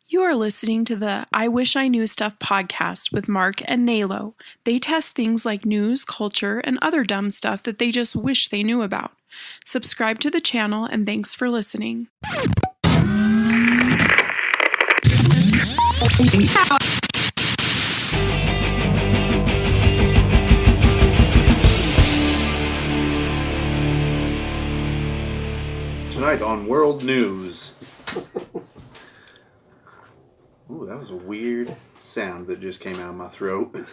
You are listening to the I Wish I Knew Stuff podcast with Mark and Nalo. They test things like news, culture, and other dumb stuff that they just wish they knew about. Subscribe to the channel and thanks for listening. Tonight on World News. Ooh, that was a weird sound that just came out of my throat.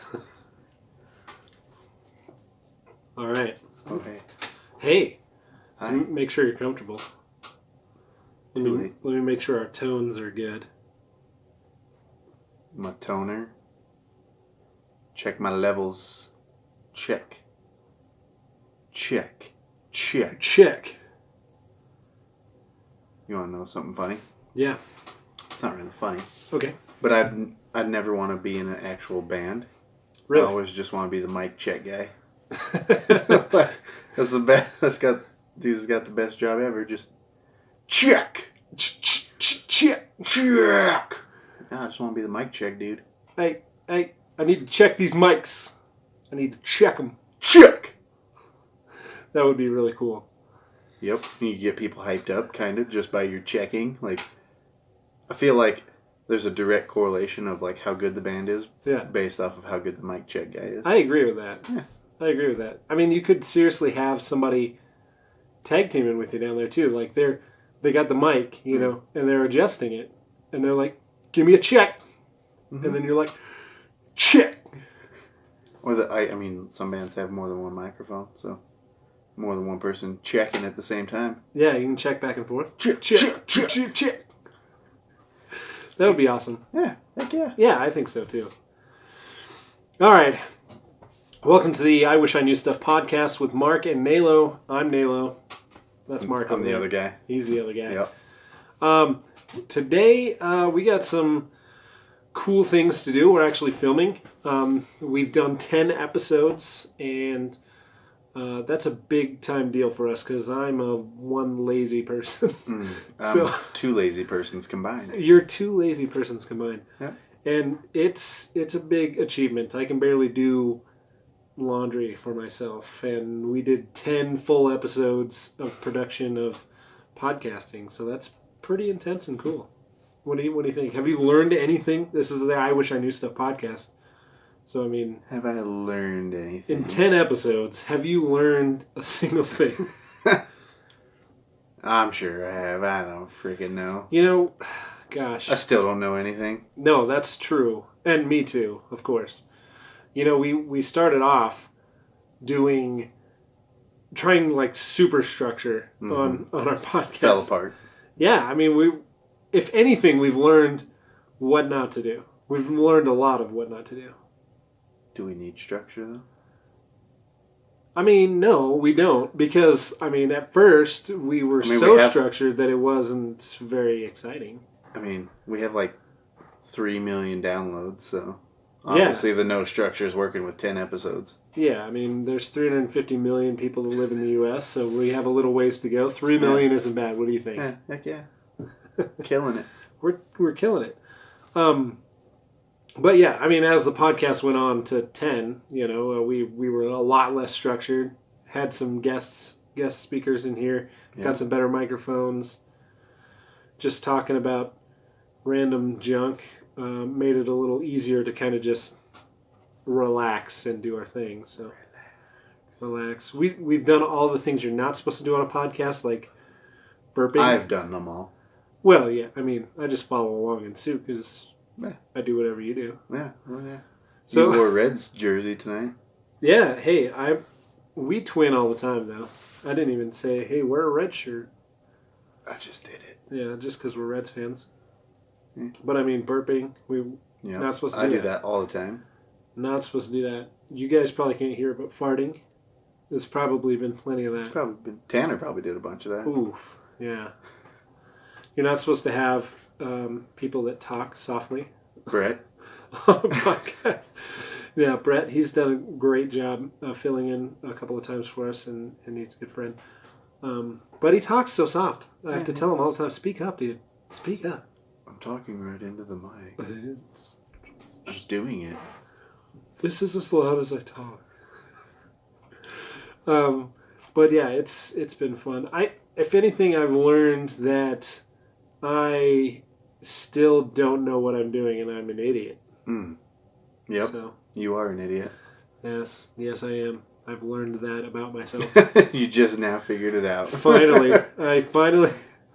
All right. Okay. Hey. Hi. So make sure you're comfortable. Let me make sure our tones are good. My toner. Check my levels. Check. Check. Check. Check. You want to know something funny? Yeah. It's not really funny. Okay. But I'd never want to be in an actual band. Really? I always just want to be the mic check guy. That's the best. Dude's got the best job ever. Just check. Check. Check. I just want to be the mic check dude. Hey, I need to check these mics. I need to check them. Check. That would be really cool. Yep. You get people hyped up, kind of, just by your checking. Like, I feel like there's a direct correlation of like how good the band is, based off of how good the mic check guy is. I agree with that. Yeah. I agree with that. I mean, you could seriously have somebody tag teaming with you down there too. Like they got the mic, you know, and they're adjusting it, and they're like, "Give me a check," and then you're like, "Check." Or I mean, some bands have more than one microphone, so more than one person checking at the same time. Yeah, you can check back and forth. Check. That would be awesome. Yeah, heck yeah. Yeah, I think so too. All right. Welcome to the I Wish I Knew Stuff podcast with Mark and Nalo. I'm Nalo. That's Mark. I'm the other guy. He's the other guy. Yep. Today, we got some cool things to do. We're actually filming. We've done 10 episodes, and that's a big time deal for us because I'm one lazy person. So two lazy persons combined. You're two lazy persons combined. Yeah. And it's a big achievement. I can barely do laundry for myself, and we did 10 full episodes of production of podcasting, so that's pretty intense and cool. What do you think? Have you learned anything? This is the I Wish I Knew Stuff podcast. So I mean, have I learned anything? In 10 episodes, have you learned a single thing? I'm sure I have. I don't freaking know. You know, gosh. I still don't know anything. No, that's true. And me too, of course. You know, we started off trying like superstructure on our podcast. Fell apart. Yeah, I mean, if anything, we've learned what not to do. We've learned a lot of what not to do. Do we need structure though? I mean, no, we don't, because I mean, at first we were structured that it wasn't very exciting. I mean, we have like 3 million downloads, so obviously the no structure is working with 10 episodes. Yeah, I mean, there's 350 million people that live in the U.S., so we have a little ways to go. 3 million isn't bad. What do you think? Yeah, heck yeah. Killing it. We're killing it. But yeah, I mean, as the podcast went on to 10, you know, we were a lot less structured. Had some guest speakers in here. Got some better microphones. Just talking about random junk made it a little easier to kind of just relax and do our thing. So relax. We've done all the things you're not supposed to do on a podcast, like burping. I've done them all. Well, yeah. I mean, I just follow along in suit because I do whatever you do. Yeah. Well, yeah. So, you wore Red's jersey tonight. Yeah. Hey, we twin all the time though. I didn't even say, hey, wear a red shirt. I just did it. Yeah, just because we're Reds fans. Yeah. But I mean, burping, not supposed to do that. I do that all the time. Not supposed to do that. You guys probably can't hear it, but farting, there's probably been plenty of that. Tanner probably did a bunch of that. Oof, yeah. You're not supposed to have people that talk softly. Brett. On a podcast. Yeah, Brett, he's done a great job filling in a couple of times for us, and he's a good friend. But he talks so soft. I have to tell him all the time, speak up, dude. Speak up. I'm talking right into the mic. I'm doing it. This is as loud as I talk. But yeah, it's been fun. If anything, I've learned that I still don't know what I'm doing, and I'm an idiot. Yep. So, you are an idiot. Yes, I am. I've learned that about myself. You just now figured it out.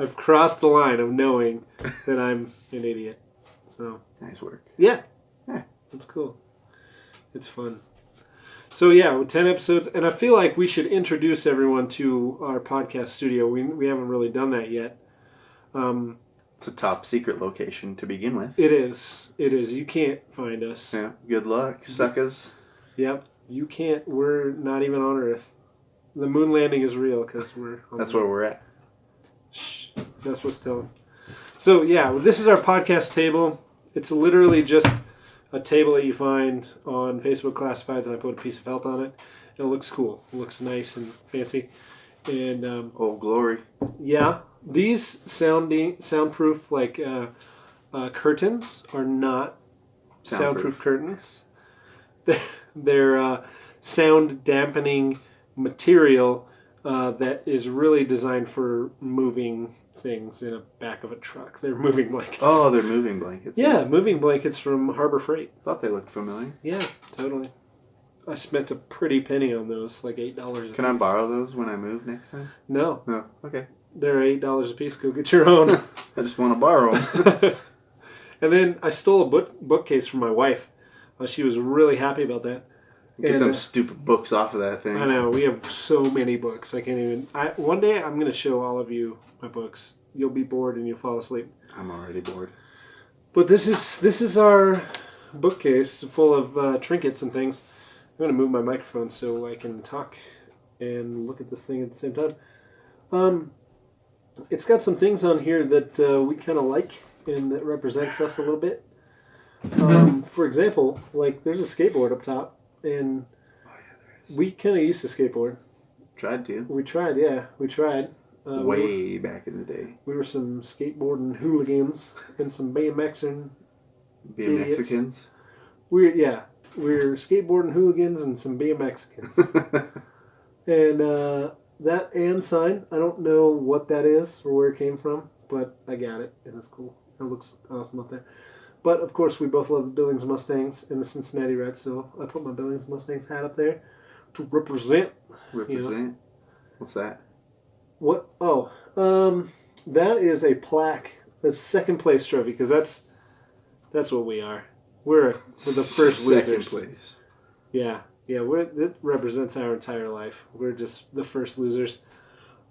I've crossed the line of knowing that I'm an idiot. So nice work. Yeah, that's cool. It's fun. So yeah, with 10 episodes, and I feel like we should introduce everyone to our podcast studio. We haven't really done that yet. It's a top secret location to begin with. It is. You can't find us. Yeah. Good luck, suckers. Yep. You can't. We're not even on Earth. The moon landing is real because we're on That's where we're at. Shh. That's what's telling. So yeah, this is our podcast table. It's literally just a table that you find on Facebook Classifieds, and I put a piece of felt on it. And it looks cool. It looks nice and fancy. And oh, glory. Yeah. These soundproof curtains are not soundproof curtains. They're sound dampening material that is really designed for moving things in the back of a truck. They're moving blankets. Oh, they're moving blankets. Yeah, moving blankets from Harbor Freight. Thought they looked familiar. Yeah, totally. I spent a pretty penny on those, like $8 a piece. Can I borrow those when I move next time? No. No. Okay. They're $8 a piece. Go get your own. I just want to borrow them. And then I stole a bookcase from my wife. She was really happy about that. Get them stupid books off of that thing. I know. We have so many books. I can't even... One day I'm going to show all of you my books. You'll be bored and you'll fall asleep. I'm already bored. But this is our bookcase full of trinkets and things. I'm going to move my microphone so I can talk and look at this thing at the same time. It's got some things on here that we kind of like and that represents us a little bit. For example, like there's a skateboard up top, and we kind of used to skateboard. Tried to. We tried, yeah. We tried. Way back in the day. We were some skateboarding hooligans and some BMXing BMXicans? We're skateboarding hooligans and some BMXicans. And that and sign, I don't know what that is or where it came from, but I got it, and it's cool. It looks awesome up there. But, of course, we both love the Billings Mustangs and the Cincinnati Reds, so I put my Billings Mustangs hat up there to represent. Represent? You know. What's that? What? Oh, that is a plaque. That's a second place trophy, because that's what we are. We're the first losers. Second place. Yeah. It represents our entire life. We're just the first losers.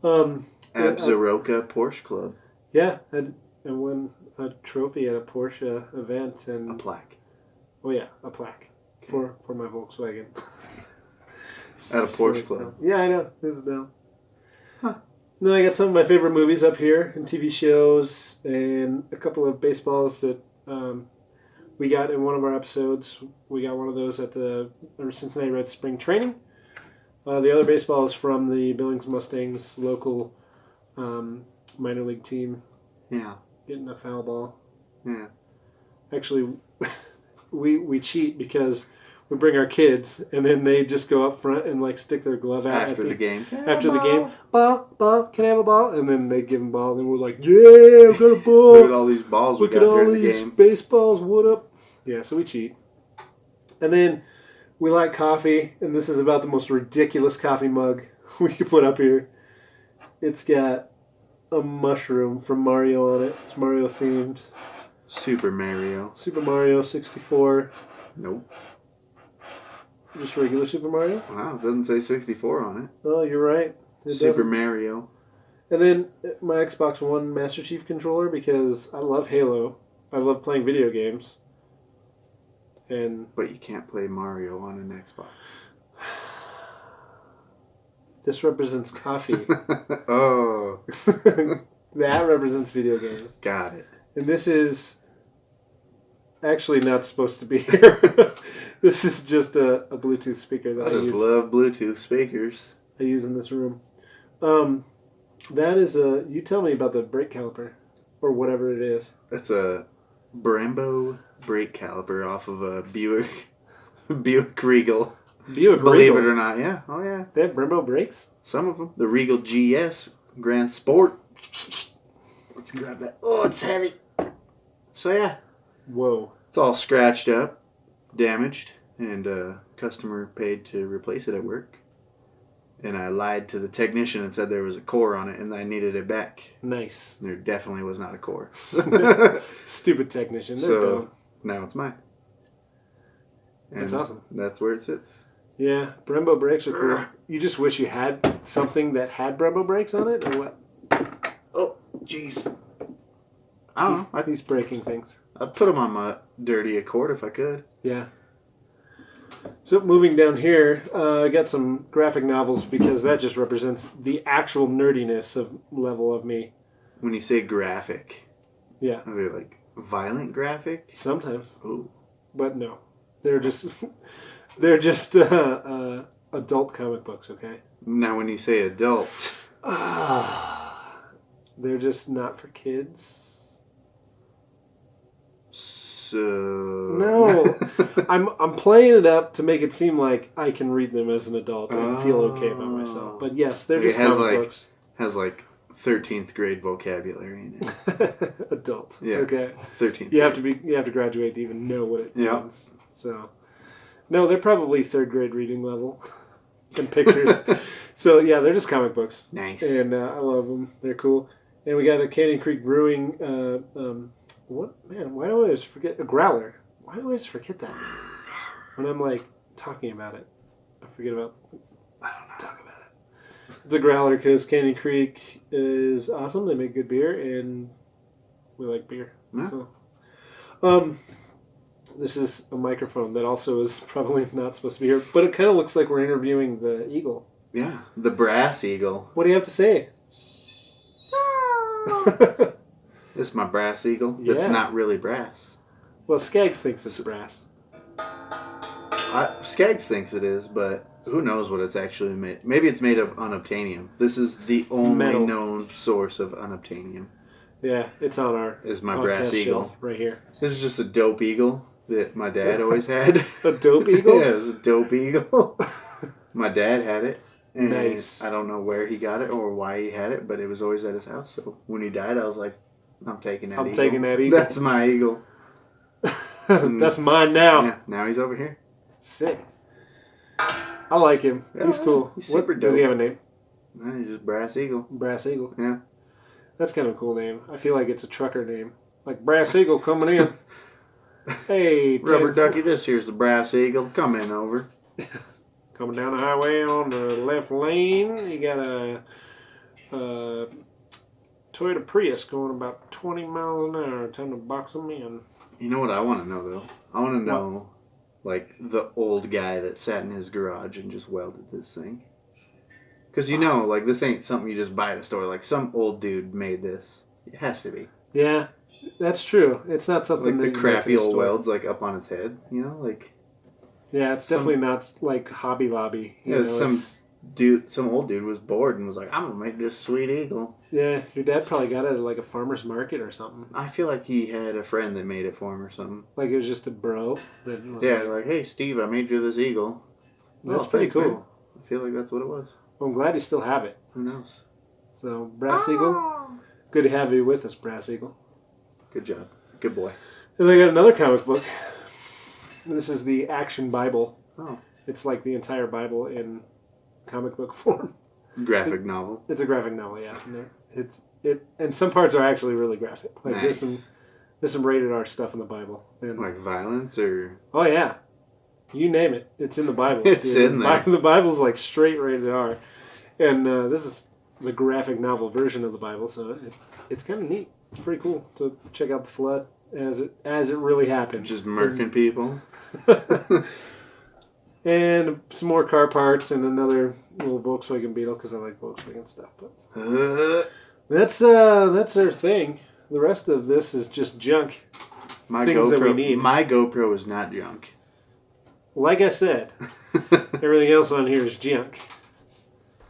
Absaroka Porsche Club. Yeah, and won a trophy at a Porsche event and a plaque. Oh yeah, a plaque for my Volkswagen. At a Porsche Club. Yeah, I know. It's dumb. Huh. Then I got some of my favorite movies up here and TV shows and a couple of baseballs that we got in one of our episodes. We got one of those at the Cincinnati Reds spring training. The other baseball is from the Billings Mustangs local minor league team. Yeah. Getting a foul ball. Yeah. Actually, we cheat because we bring our kids and then they just go up front and like stick their glove out after the game. After the game, ball, can I have a ball? And then they give them ball, and then we're like, yeah, we got a ball. Look at all these balls we got during the game. Look at all these baseballs. What up? Yeah, so we cheat. And then we like coffee, and this is about the most ridiculous coffee mug we could put up here. It's got a mushroom from Mario on it. It's Mario themed. Super Mario 64. Nope. Just regular Super Mario? Wow, it doesn't say 64 on it. Oh, you're right. Super Mario. And then my Xbox One Master Chief controller, because I love Halo. I love playing video games. But you can't play Mario on an Xbox. This represents coffee. Oh. That represents video games. Got it. And this is actually not supposed to be here. This is just a Bluetooth speaker that I use. I just love Bluetooth speakers. I use in this room. That is a... You tell me about the brake caliper. Or whatever it is. That's a Brembo brake caliper off of a Buick Regal. Buick Believe Regal. it or not, yeah. Oh, yeah. They have Brembo brakes? Some of them. The Regal GS Grand Sport. Let's grab that. Oh, it's heavy. So, yeah. Whoa. It's all scratched up, damaged, and customer paid to replace it at work. And I lied to the technician and said there was a core on it and I needed it back. Nice. There definitely was not a core. Stupid technician. They're So dumb. now it's mine. And that's awesome. That's where it sits. Yeah, Brembo brakes are cool. You just wish you had something that had Brembo brakes on it, or what? Oh, jeez. I don't know. He's breaking things. I'd put them on my dirty Accord if I could. Yeah. So moving down here, I got some graphic novels because that just represents the actual nerdiness of level of me. When you say graphic, yeah, are they like violent graphic? Sometimes. Ooh. But no, they're just adult comic books. Okay. Now, when you say adult, they're just not for kids. So no, I'm playing it up to make it seem like I can read them as an adult and feel okay about myself. But yes, they're just comic books. Has like 13th grade vocabulary in it. Adult. Yeah. Okay. 13th. You have to graduate to even know what it means. So, no, they're probably 3rd grade reading level and pictures. So yeah, they're just comic books. Nice. And I love them. They're cool. And we got a Canyon Creek Brewing. What, man, why do I always forget? A growler. Why do I always forget that? When I'm like talking about it, I forget about. I don't know. Talk about it. It's a growler because Canyon Creek is awesome. They make good beer, and we like beer. Yeah. So, this is a microphone that also is probably not supposed to be here, but it kind of looks like we're interviewing the eagle. Yeah, the brass eagle. What do you have to say? This is my brass eagle. That's not really brass. Well, Skaggs thinks it's brass. Skaggs thinks it is, but who knows what it's actually made. Maybe it's made of unobtainium. This is the only known source of unobtainium. Yeah, it's on our my brass eagle right here. This is just a dope eagle that my dad always had. A dope eagle? Yeah, it was a dope eagle. My dad had it. And nice. I don't know where he got it or why he had it, but it was always at his house. So when he died, I was like, I'm taking that eagle. That's my eagle. That's mine now. Yeah, now he's over here. Sick. I like him. Yeah, he's cool. He's super dope. Does he have a name? No, he's just Brass Eagle. Brass Eagle. Yeah. That's kind of a cool name. I feel like it's a trucker name. Like Brass Eagle coming in. Hey, Rubber Ducky, this here's the Brass Eagle. Come in over. Coming down the highway on the left lane, you got a Toyota Prius going about 20 miles an hour. Time to box them in. You know what I want to know, though? I want to know, like, the old guy that sat in his garage and just welded this thing. Because, you know, like, this ain't something you just buy at a store. Like, some old dude made this. It has to be. Yeah, that's true. It's not something like that the crappy old welds, like, up on its head. You know, like... Yeah, it's definitely not, like, Hobby Lobby. You know, some old dude was bored and was like, I'm going to make this sweet eagle. Yeah, your dad probably got it at, like, a farmer's market or something. I feel like he had a friend that made it for him or something. Like, it was just a bro? That was like, hey, Steve, I made you this eagle. That's pretty cool. Man. I feel like that's what it was. Well, I'm glad you still have it. Who knows? So, Brass Eagle, good to have you with us, Brass Eagle. Good job. Good boy. And they got another comic book. This is the Action Bible. Oh. It's like the entire Bible in comic book form. Graphic novel. It's a graphic novel, yeah. And some parts are actually really graphic. Like nice. there's some rated R stuff in the Bible. And, like violence or... Oh, yeah. You name it. It's in the Bible. It's in there. The Bible's like straight rated R. And this is the graphic novel version of the Bible, so it's kind of neat. It's pretty cool to check out the flood as it really happened. Just murking people. And some more car parts and another little Volkswagen Beetle because I like Volkswagen stuff. But that's our thing. The rest of this is just junk. Things that we need. My GoPro is not junk. Like I said, everything else on here is junk.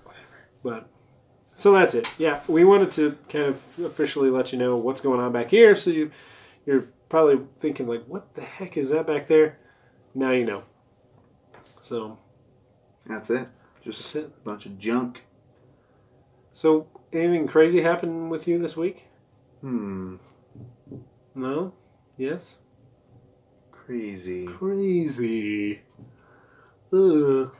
Whatever. But So that's it. Yeah, we wanted to kind of officially let you know what's going on back here. So you're probably thinking like, what the heck is that back there? Now you know. So that's it. Just a bunch of junk. So anything crazy happened with you this week? No? Yes? Crazy. Ugh.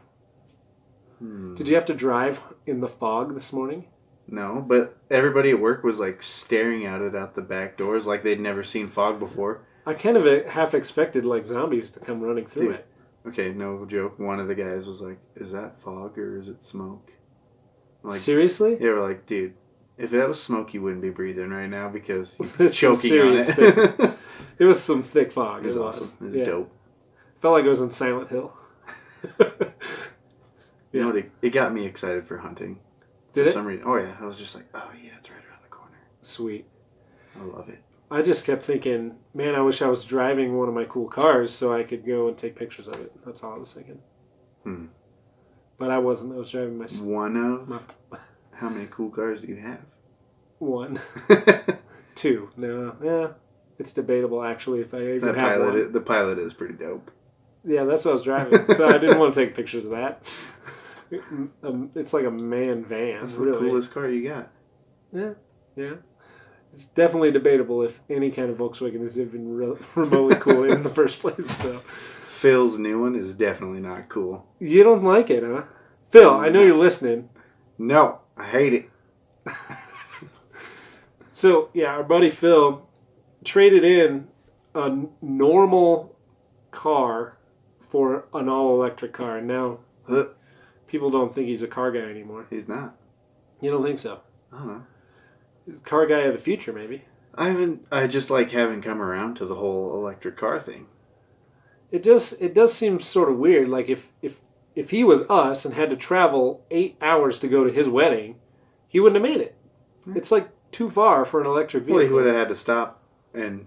Did you have to drive in the fog this morning? No, but everybody at work was like staring at it out the back doors like they'd never seen fog before. I kind of half expected like zombies to come running through it. Okay, no joke. One of the guys was like, "Is that fog or is it smoke?" Like, seriously? Yeah, we're like, dude, if that was smoke, you wouldn't be breathing right now because you're It's choking on it. It was some thick fog. It was awesome. It was dope. Felt like it was in Silent Hill. You know what? It got me excited for hunting. Did for it? some reason. Oh yeah, I was just like, oh yeah, it's right around the corner. Sweet. I love it. I just kept thinking, man, I wish I was driving one of my cool cars so I could go and take pictures of it. That's all I was thinking. But I wasn't. I was driving my... One of? How many cool cars do you have? One. Two. No. Yeah. It's debatable, actually, if I even have one. The Pilot is pretty dope. Yeah, that's what I was driving. So I didn't want to take pictures of that. It's like a man van. That's really. the coolest car you got. Yeah. It's definitely debatable if any kind of Volkswagen is even remotely cool in the first place. So Phil's new one is definitely not cool. you don't like it, huh? Phil, I know you're listening. No, I hate it. So, yeah, our buddy Phil traded in a normal car for an all-electric car. And now people don't think he's a car guy anymore. He's not. You don't think so? I don't know. Car guy of the future, maybe. I just like haven't come around to the whole electric car thing. It does seem sort of weird. Like if he was us and had to travel 8 hours to go to his wedding, he wouldn't have made it. It's like too far for an electric vehicle. Well, he would have had to stop and,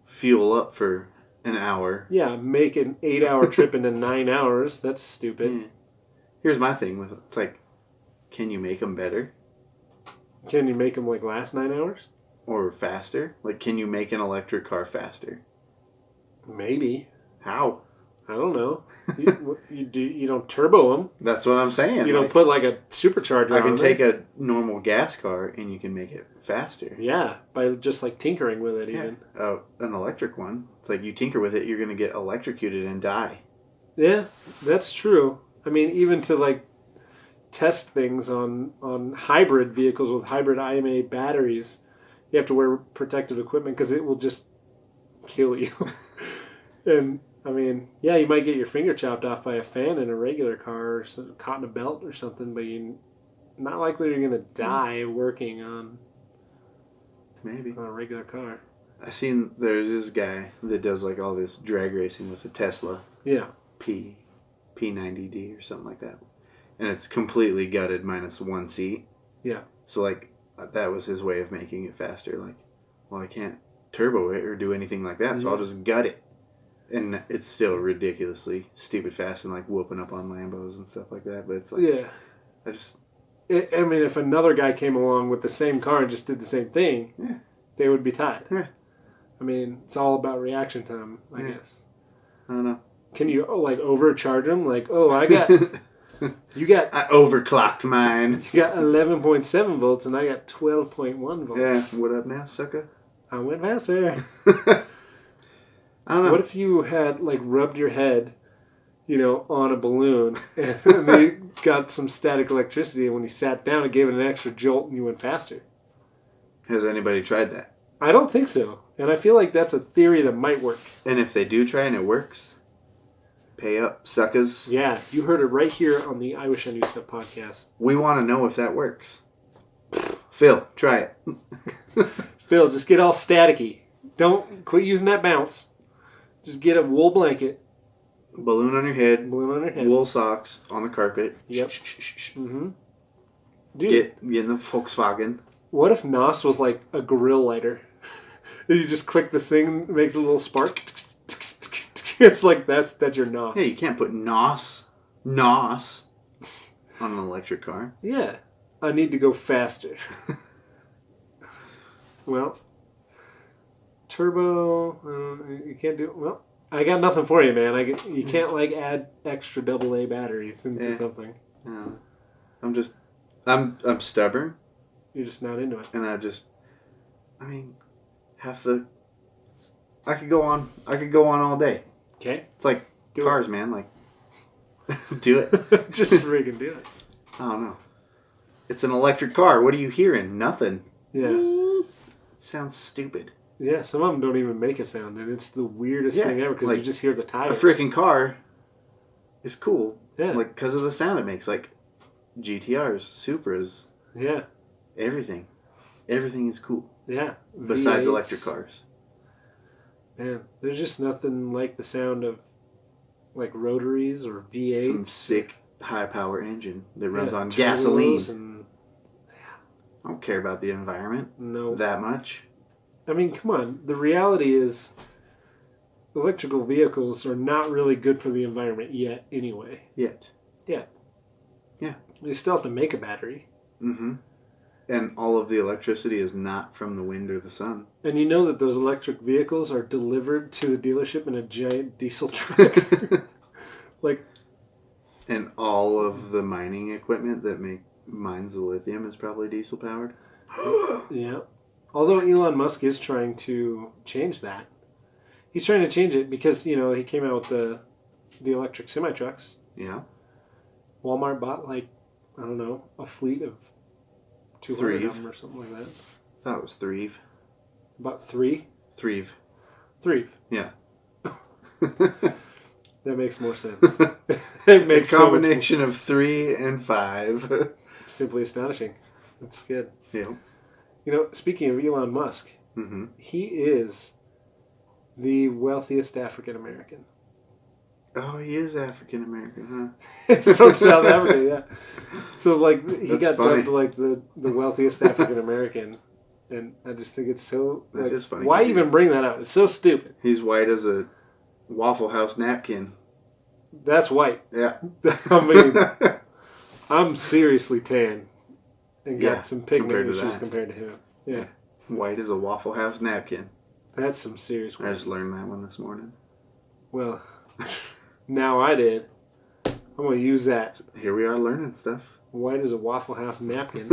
fuel up for an hour. Yeah, make an 8-hour trip into 9 hours. That's stupid. Yeah. Here's my thing with it. It's like, can you make them better? Can you make them like last 9 hours? Or faster? Like, can you make an electric car faster? Maybe. How? I don't know. You don't turbo them. That's what I'm saying. You don't put like a supercharger on I can them. take a normal gas car and you can make it faster. Yeah, by just like tinkering with it even. An electric one. It's like you tinker with it, you're going to get electrocuted and die. Yeah, that's true. I mean, even to like test things on hybrid vehicles with hybrid IMA batteries, you have to wear protective equipment because it will just kill you. And I mean, yeah, you might get your finger chopped off by a fan in a regular car or caught in a belt or something, but you're not likely you're going to die working on a regular car. I seen there's this guy that does like all this drag racing with a Tesla. Yeah. P90D or something like that. And it's completely gutted minus one seat. Yeah. So like that was his way of making it faster. Like, well, I can't turbo it or do anything like that, so I'll just gut it. And it's still ridiculously stupid fast and like whooping up on Lambos and stuff like that. But it's like, I mean, if another guy came along with the same car and just did the same thing, they would be tied. Yeah. I mean, it's all about reaction time, I guess. I don't know. Can you like overcharge them? Like, I overclocked mine. You got 11.7 volts and I got 12.1 volts. Yeah. What up now, sucker? I went faster. I don't know. What if you had like rubbed your head, on a balloon and they got some static electricity and when you sat down it gave it an extra jolt and you went faster? Has anybody tried that? I don't think so. And I feel like that's a theory that might work. And if they do try and it works, pay up, suckers. Yeah, you heard it right here on the I Wish I Knew Stuff podcast. We want to know if that works. Phil, try it. Phil, just get all staticky. Don't quit using that bounce. Just get a wool blanket. Balloon on your head. Wool socks on the carpet. Yep. Mm-hmm. Dude, get in the Volkswagen. What if NOS was like a grill lighter? You just click this thing, it makes a little spark. It's like that's your NOS. Yeah, you can't put NOS on an electric car. Yeah. I need to go faster. Well, turbo, you can't do. Well, I got nothing for you, man. You can't like add extra AA batteries into something. No. I'm stubborn. You're just not into it. And I mean, I could go on all day. Okay. It's like cars, man. Like, do it. Just freaking do it. I don't know. It's an electric car. What are you hearing? Nothing. Yeah. Sounds stupid. Yeah, some of them don't even make a sound, and it's the weirdest thing ever because you just hear the tires. A freaking car is cool. Yeah. Like, because of the sound it makes. Like, GTRs, Supras. Yeah. Everything. Everything is cool. Yeah. Besides V8s. electric cars. Man, there's just nothing like the sound of, like, rotaries or V8s. Some sick high-power engine that runs on turbos gasoline. I don't care about the environment that much. I mean, come on. The reality is electrical vehicles are not really good for the environment yet anyway. Yet. Yeah. Yeah. They still have to make a battery. Mm-hmm. And all of the electricity is not from the wind or the sun. And you know that those electric vehicles are delivered to the dealership in a giant diesel truck. Like, and all of the mining equipment that mines the lithium is probably diesel powered. Yeah. Although Elon Musk is trying to change that. He's trying to change it because, he came out with the electric semi-trucks. Yeah. Walmart bought, like, I don't know, a fleet of 200 of them or something like that. I thought it was Threve. About 3? Threve. Yeah. That makes more sense. It makes a combination of 3 and 5. Simply astonishing. That's good. Yeah. Speaking of Elon Musk, he is the wealthiest African American. Oh, he is African American, huh? He's from South Africa, yeah. So, like, he That's got funny. dubbed, like, the wealthiest African American. And I just think it's so... That is funny. Why even bring that up? It's so stupid. He's white as a Waffle House napkin. That's white. Yeah. I mean, I'm seriously tan. And got some pigment issues compared to him. Yeah. White as a Waffle House napkin. That's some serious I just learned that one this morning. Well, now I did. I'm going to use that. Here we are learning stuff. White as a Waffle House napkin.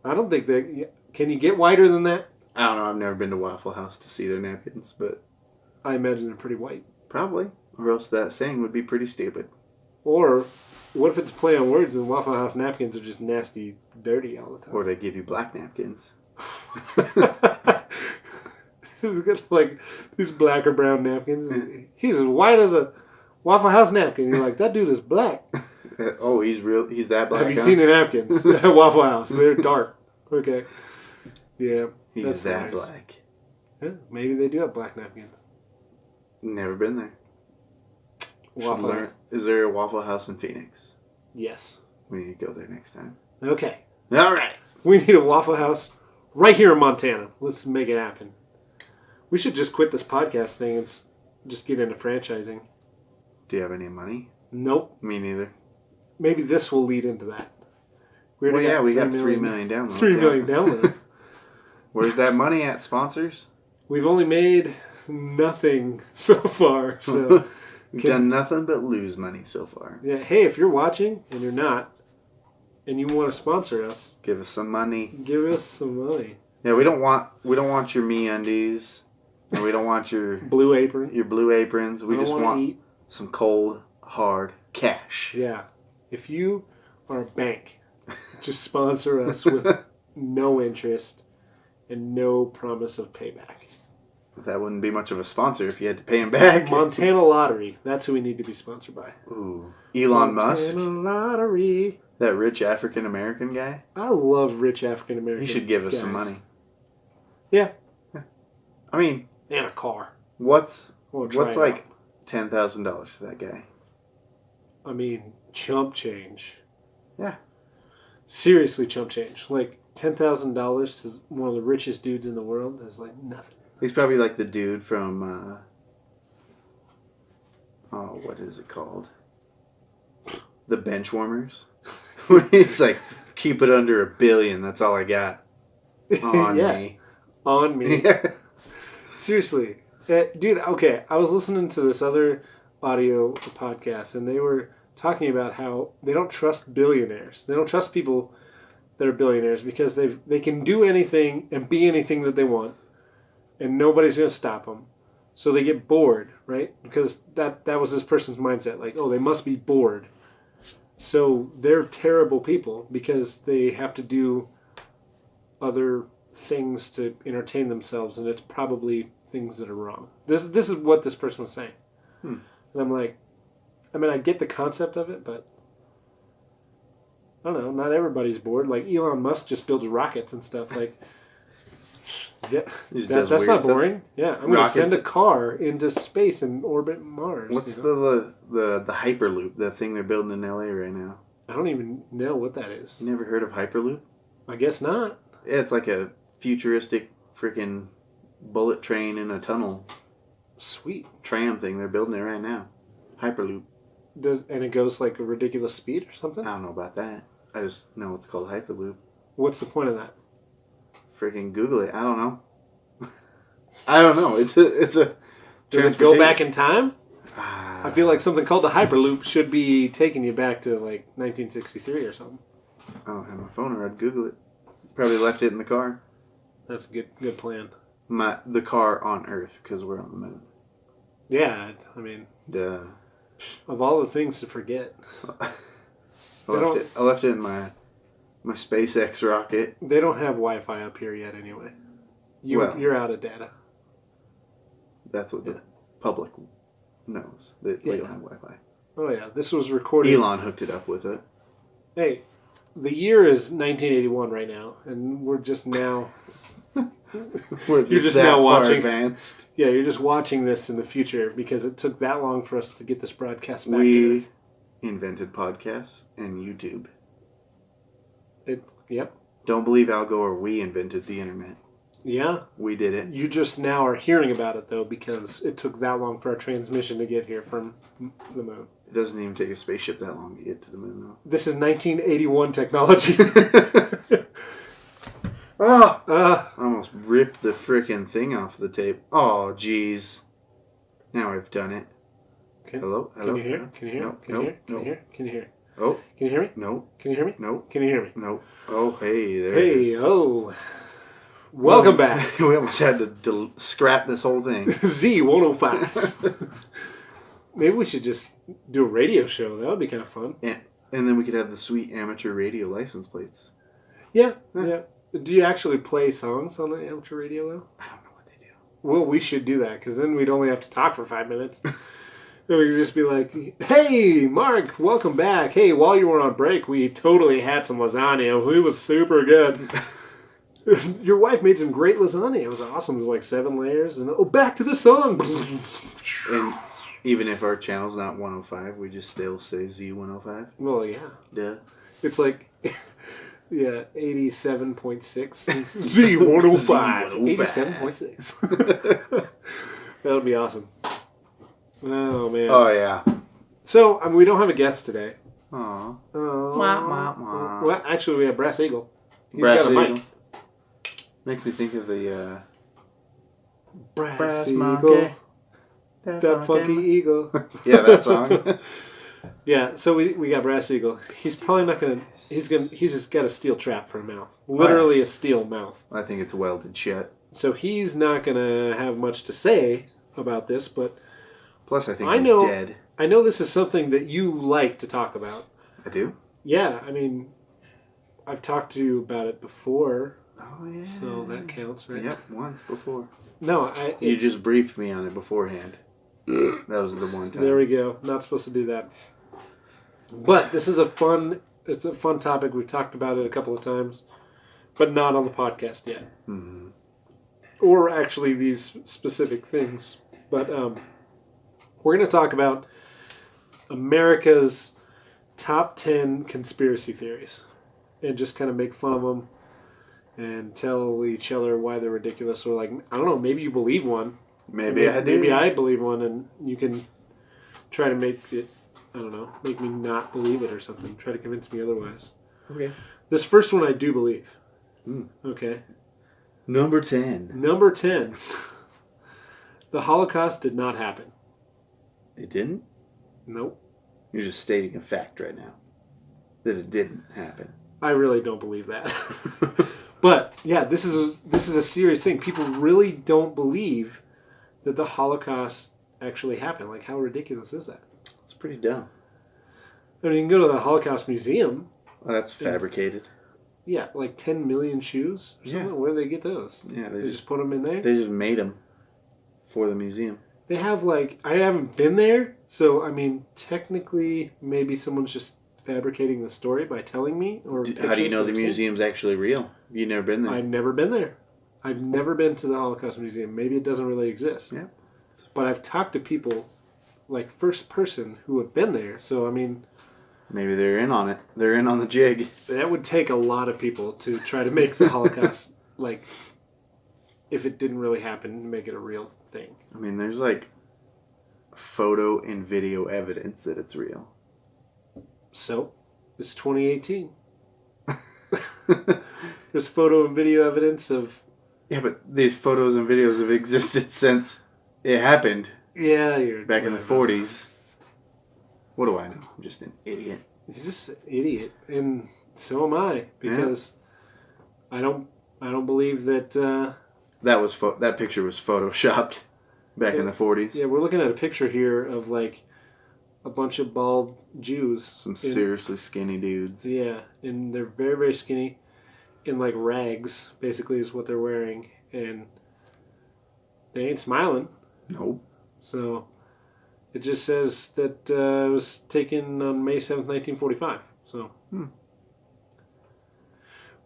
I don't think that... Can you get whiter than that? I don't know. I've never been to Waffle House to see their napkins, but... I imagine they're pretty white. Probably. Or else that saying would be pretty stupid. Or... What if it's a play on words and Waffle House napkins are just nasty, dirty all the time? Or they give you black napkins. Like these black or brown napkins. He's as white as a Waffle House napkin. You're like, that dude is black. Oh, he's that black. Have you seen the napkins at Waffle House? They're dark. Okay. Yeah. He's that black. Yeah, maybe they do have black napkins. Never been there. Waffle House. Is there a Waffle House in Phoenix? Yes. We need to go there next time. Okay. All right. We need a Waffle House right here in Montana. Let's make it happen. We should just quit this podcast thing and just get into franchising. Do you have any money? Nope. Me neither. Maybe this will lead into that. We got 3 million downloads. 3 million downloads. Where's that money at, sponsors? We've only made nothing so far. So We've done nothing but lose money so far. Yeah. Hey, if you're watching and you're not, and you want to sponsor us, give us some money. Give us some money. Yeah, we don't want your MeUndies, and we don't want your blue apron. Your blue aprons. We just want some cold, hard cash. Yeah. If you are a bank, just sponsor us with no interest and no promise of payback. That wouldn't be much of a sponsor if you had to pay him back. Montana Lottery. That's who we need to be sponsored by. Ooh. Elon Musk. Montana Lottery. That rich African American guy. I love rich African American. He should give us some money. Yeah. I mean, and a car. What's like $10,000 for that guy? I mean, chump change. Yeah. Seriously, chump change. Like $10,000 to one of the richest dudes in the world is like nothing. He's probably like the dude from, what is it called? The Benchwarmers. It's like, keep it under $1 billion. That's all I got on me. On me. Seriously. Dude, okay. I was listening to this other audio podcast, and they were talking about how they don't trust billionaires. They don't trust people that are billionaires because they can do anything and be anything that they want, and nobody's going to stop them. So they get bored, right? Because that was this person's mindset. Like, oh, they must be bored. So they're terrible people because they have to do other things to entertain themselves, and it's probably things that are wrong. This is what this person was saying. And I'm like, I mean, I get the concept of it, but I don't know. Not everybody's bored. Like Elon Musk just builds rockets and stuff. Like, yeah, that's not boring. Yeah, I'm going to send a car into space and orbit Mars. What's the Hyperloop? The thing they're building in LA right now. I don't even know what that is. You never heard of Hyperloop? I guess not. Yeah, it's like a futuristic freaking bullet train in a tunnel. Sweet. Tram thing. They're building it right now. Hyperloop. And it goes like a ridiculous speed or something? I don't know about that. I just know it's called Hyperloop. What's the point of that? Freaking Google it. I don't know. I don't know. It's a. Does it go back in time? I feel like something called the Hyperloop should be taking you back to like 1963 or something. I don't have my phone, or I'd Google it. Probably left it in the car. That's a good plan. The car on Earth, because we're on the moon. Yeah, I mean, Duh. Of all the things to forget, I left it in my SpaceX rocket. They don't have Wi-Fi up here yet, anyway. You're out of data. That's what the public knows. They don't have Wi-Fi. Oh yeah, this was recorded. Elon hooked it up with it. Hey, the year is 1981 right now, and we're just now. You're just now watching. Advanced. Yeah, you're just watching this in the future because it took that long for us to get this broadcast back. We invented podcasts and YouTube. Yep. Don't believe Al Gore. We invented the internet. Yeah. We did it. You just now are hearing about it, though, because it took that long for our transmission to get here from the moon. It doesn't even take a spaceship that long to get to the moon, though. This is 1981 technology. I almost ripped the frickin' thing off the tape. Oh, jeez. Now I've done it. Hello? Can you hear? Can you hear? No. Can you hear? Can you hear? Can you hear? Oh. Can you hear me? No. Can you hear me? No. Can you hear me? No. Oh, hey, there it is. Hey, oh. Welcome back. We almost had to scrap this whole thing. Z105. Maybe we should just do a radio show. That would be kind of fun. And then we could have the sweet amateur radio license plates. Yeah. Do you actually play songs on the amateur radio, though? I don't know what they do. Well, we should do that, because then we'd only have to talk for 5 minutes. And we could just be like, hey, Mark, welcome back. Hey, while you were on break, we totally had some lasagna. It was super good. Your wife made some great lasagna. It was awesome. It was like 7 layers. And back to the song. And even if our channel's not 105, we just still say Z105. Well, yeah. Duh. It's like, yeah, 87.6. Z105. 87.6. That would be awesome. Oh, man. Oh, yeah. So, I mean, we don't have a guest today. Aw. Oh. Wah, wah, wah. Well, actually, we have Brass Eagle. He's Brass got a mic. Eagle. Makes me think of the Brass monkey. Eagle. That funky eagle. Yeah, that song. Yeah, so we got Brass Eagle. He's probably not gonna. He's just got a steel trap for a mouth. Literally a steel mouth. I think it's welded shut. So he's not gonna have much to say about this, but plus I think he's dead. I know this is something that you like to talk about. I do? Yeah, I mean, I've talked to you about it before. Oh yeah. So that counts, right? Yep, once before. No, you just briefed me on it beforehand. That was the one time. There we go. Not supposed to do that. But this is it's a fun topic. We've talked about it a couple of times, but not on the podcast yet. Mm-hmm. Or actually these specific things. But we're going to talk about America's top 10 conspiracy theories and just kind of make fun of them and tell each other why they're ridiculous. Or like, I don't know, maybe you believe one. Maybe I do. Maybe I believe one, and you can try to make it, I don't know, make me not believe it or something. Try to convince me otherwise. Okay. This first one I do believe. Mm. Okay. Number 10. Number 10. The Holocaust did not happen. It didn't? Nope. You're just stating a fact right now. That it didn't happen. I really don't believe that. But, yeah, this is a serious thing. People really don't believe that the Holocaust actually happened. Like, how ridiculous is that? It's pretty dumb. I mean, you can go to the Holocaust Museum. Oh, that's fabricated. Yeah, like 10 million shoes or something. Yeah. Where do they get those? Yeah, They just put them in there? They just made them for the museum. They have, like, I haven't been there, so, I mean, technically, maybe someone's just fabricating the story by telling me. Or How do you know the pictures museum's actually real? You've never been there. I've never been there. I've never been to the Holocaust Museum. Maybe it doesn't really exist. Yeah. But I've talked to people, like, first person who have been there, so, I mean... Maybe they're in on it. They're in on the jig. That would take a lot of people to try to make the Holocaust, like, if it didn't really happen, make it a real thing. I mean, there's like photo and video evidence that it's real. So, it's 2018. There's photo and video evidence of... Yeah, but these photos and videos have existed since it happened. Yeah, you're... Back in the 40s. What do I know? I'm just an idiot. You're just an idiot. And so am I. Because I don't believe that... That picture was photoshopped back in the 40s. Yeah, we're looking at a picture here of, like, a bunch of bald Jews. Some seriously skinny dudes. Yeah, and they're very, very skinny. In, like, rags, basically, is what they're wearing. And they ain't smiling. Nope. So, it just says that it was taken on May 7th, 1945. So...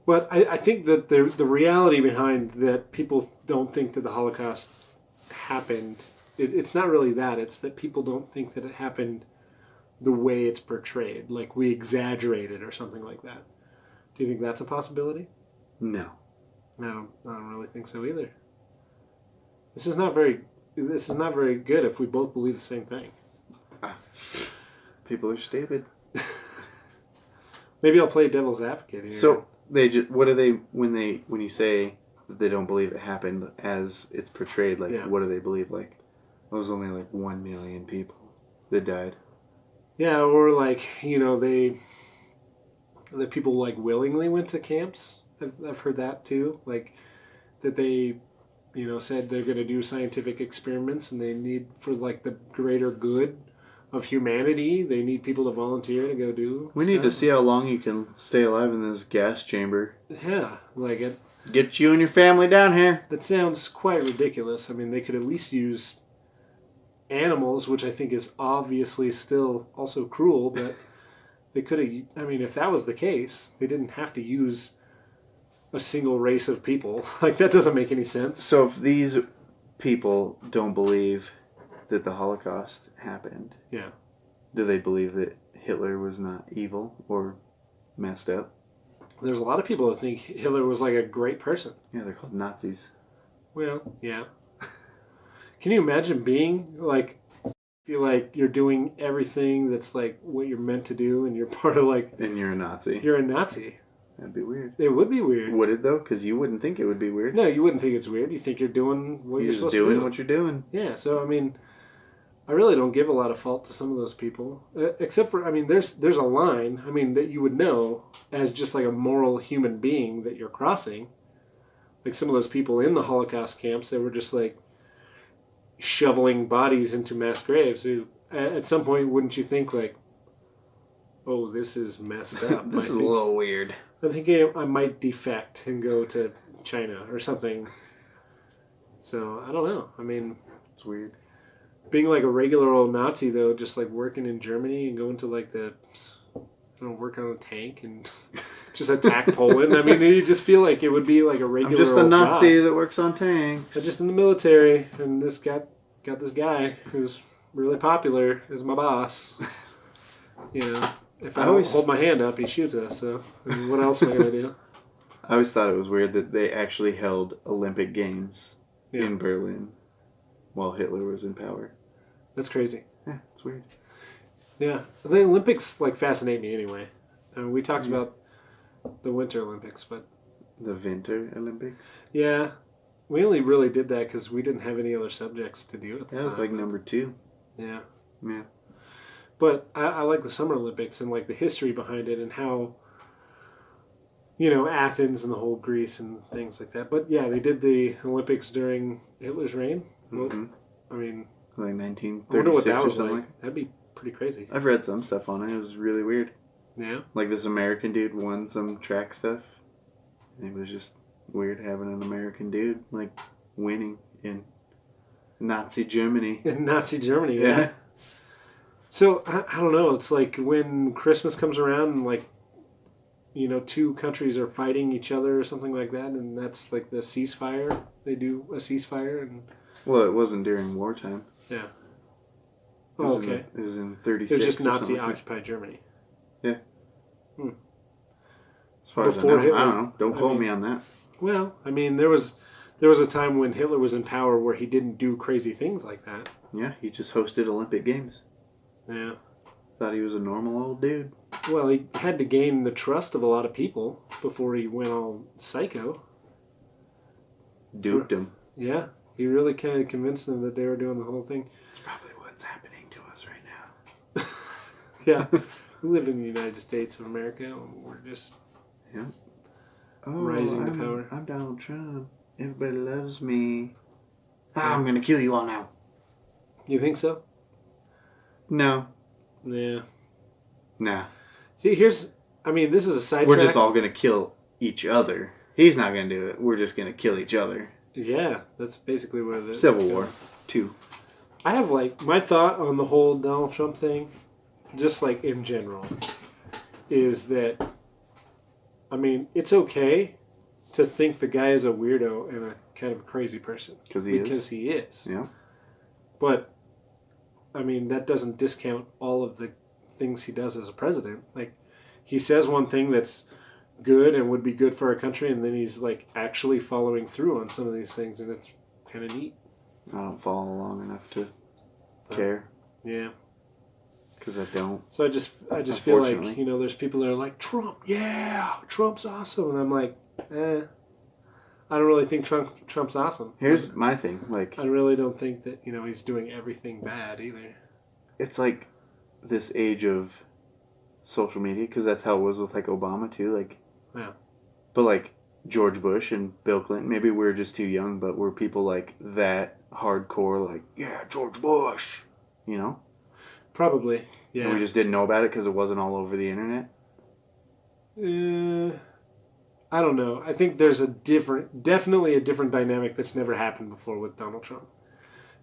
But I think that the reality behind that people don't think that the Holocaust happened, it's not really that. It's that people don't think that it happened the way it's portrayed. Like, we exaggerate it or something like that. Do you think that's a possibility? No. I don't really think so either. This is not very good if we both believe the same thing. People are stupid. Maybe I'll play devil's advocate here. So... what do they when you say that they don't believe it happened as it's portrayed, like what do they believe? Like it was only like 1 million people that died. Yeah, or like, that people like willingly went to camps. I've heard that too. Like that they, said they're going to do scientific experiments and they need for like the greater good of humanity, they need people to volunteer to go do. We need to see how long you can stay alive in this gas chamber. Yeah, like it. Get you and your family down here. That sounds quite ridiculous. I mean, they could at least use animals, which I think is obviously still also cruel, but they could have... I mean, if that was the case, they didn't have to use a single race of people. Like, that doesn't make any sense. So if these people don't believe that the Holocaust happened... Yeah. Do they believe that Hitler was not evil or messed up? There's a lot of people that think Hitler was like a great person. Yeah, they're called Nazis. Well, yeah. Can you imagine being like, feel like you're doing everything that's like what you're meant to do and you're part of like... And you're a Nazi. You're a Nazi. That'd be weird. It would be weird. Would it though? Because you wouldn't think it would be weird. No, you wouldn't think it's weird. You think you're doing what you're supposed to do. You're just doing what you're doing. Yeah, so I mean... I really don't give a lot of fault to some of those people, except for, I mean, there's a line, I mean, that you would know as just like a moral human being that you're crossing. Like some of those people in the Holocaust camps, they were just like shoveling bodies into mass graves. Who, at some point, wouldn't you think like, oh, this is messed up. This is a little weird. I'm thinking I might defect and go to China or something. So, I don't know. I mean... It's weird. Being like a regular old Nazi, though, just like working in Germany and going to like work on a tank and just attack Poland. I mean, you just feel like it would be like a regular. I'm just a old Nazi job. that works on tanks. I'm just in the military, and this got this guy who's really popular as my boss. If I don't hold my hand up, he shoots us. So, I mean, what else am I gonna do? I always thought it was weird that they actually held Olympic Games in Berlin while Hitler was in power. That's crazy. Yeah, it's weird. Yeah, the Olympics like fascinate me anyway. I mean, we talked about the Winter Olympics, but The Winter Olympics. yeah, we only really did that because we didn't have any other subjects to do at the That was time. like number 2. Yeah. Yeah. But I like the Summer Olympics and like the history behind it and how, Athens and the whole Greece and things like that. But yeah, they did the Olympics during Hitler's reign. Mm-hmm. I mean, Like I 1936 wonder what that or was something. like. That'd be pretty crazy. I've read some stuff on it. It was really weird. Yeah. Like this American dude won some track stuff. And it was just weird having an American dude like winning in Nazi Germany. In Nazi Germany, yeah. Yeah. So, I don't know. It's like when Christmas comes around and like, two countries are fighting each other or something like that. And that's like the ceasefire. They do a ceasefire and... Well, it wasn't during wartime. Yeah. It was Okay. It was in It 36. was just or Nazi something like that. occupied Germany. Yeah. Hmm. As far as I Before know. Hitler, I don't know. Don't I quote mean- me on that. Well, I mean, there was a time when Hitler was in power where he didn't do crazy things like that. Yeah, he just hosted Olympic Games. Yeah. Thought he was a normal old dude. Well, he had to gain the trust of a lot of people before he went all psycho. Duped him. Yeah. He really kind of convinced them that they were doing the whole thing. It's probably what's happening to us right now. Yeah. We live in the United States of America, and we're just Yeah. rising to power. I'm Donald Trump. Everybody loves me. I'm gonna kill you all now. You think so? No. Yeah. Nah. See, this is a sidetrack. We're just all gonna kill each other. He's not gonna do it. We're just gonna kill each other. Yeah, that's basically what it is. Civil War 2. I have my thought on the whole Donald Trump thing, just like in general, is that it's okay to think the guy is a weirdo and a kind of a crazy person Because he is. Yeah. But that doesn't discount all of the things he does as a president. Like he says one thing that's good and would be good for our country, and then he's like actually following through on some of these things, and it's kind of neat. I don't follow along enough to care. Yeah. Because I don't. So I just feel like Unfortunately. there's people that are like Trump, yeah, Trump's awesome, and I'm like, I don't really think Trump's awesome. Here's my thing. Like, I really don't think that he's doing everything bad either. it's like this age of social media, because that's how it was with like Obama too. Like, Yeah. But like George Bush and Bill Clinton, maybe we were just too young, but were people like that hardcore, like, yeah, George Bush, you know? Probably, yeah. And we just didn't know about it because it wasn't all over the internet. I don't know. I think there's definitely a different dynamic that's never happened before with Donald Trump.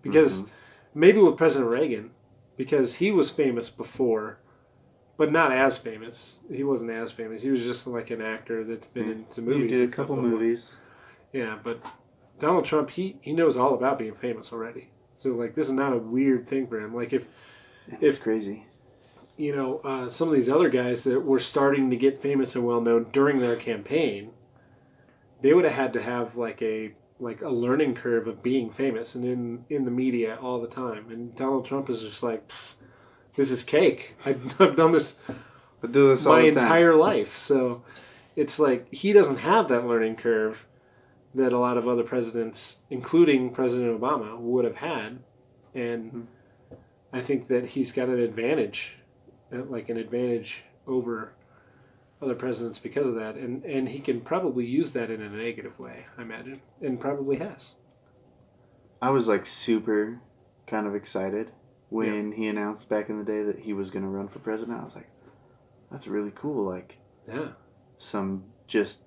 Because maybe with President Reagan, because he was famous before, but not as famous. He wasn't as famous. He was just like an actor that's been into movies. He did a and stuff couple before. movies. Yeah, but Donald Trump, he knows all about being famous already. So like this is not a weird thing for him. Like It's crazy. some of these other guys that were starting to get famous and well known during their campaign, they would have had to have like a learning curve of being famous and in the media all the time. And Donald Trump is just like, this is cake. I've done this But do this all my the time. entire life. So it's like he doesn't have that learning curve that a lot of other presidents, including President Obama, would have had. And I think that he's got an advantage, over other presidents because of that. And he can probably use that in a negative way, I imagine, and probably has. I was like super kind of excited when he announced back in the day that he was going to run for president. I was like, that's really cool. Like, Yeah. some just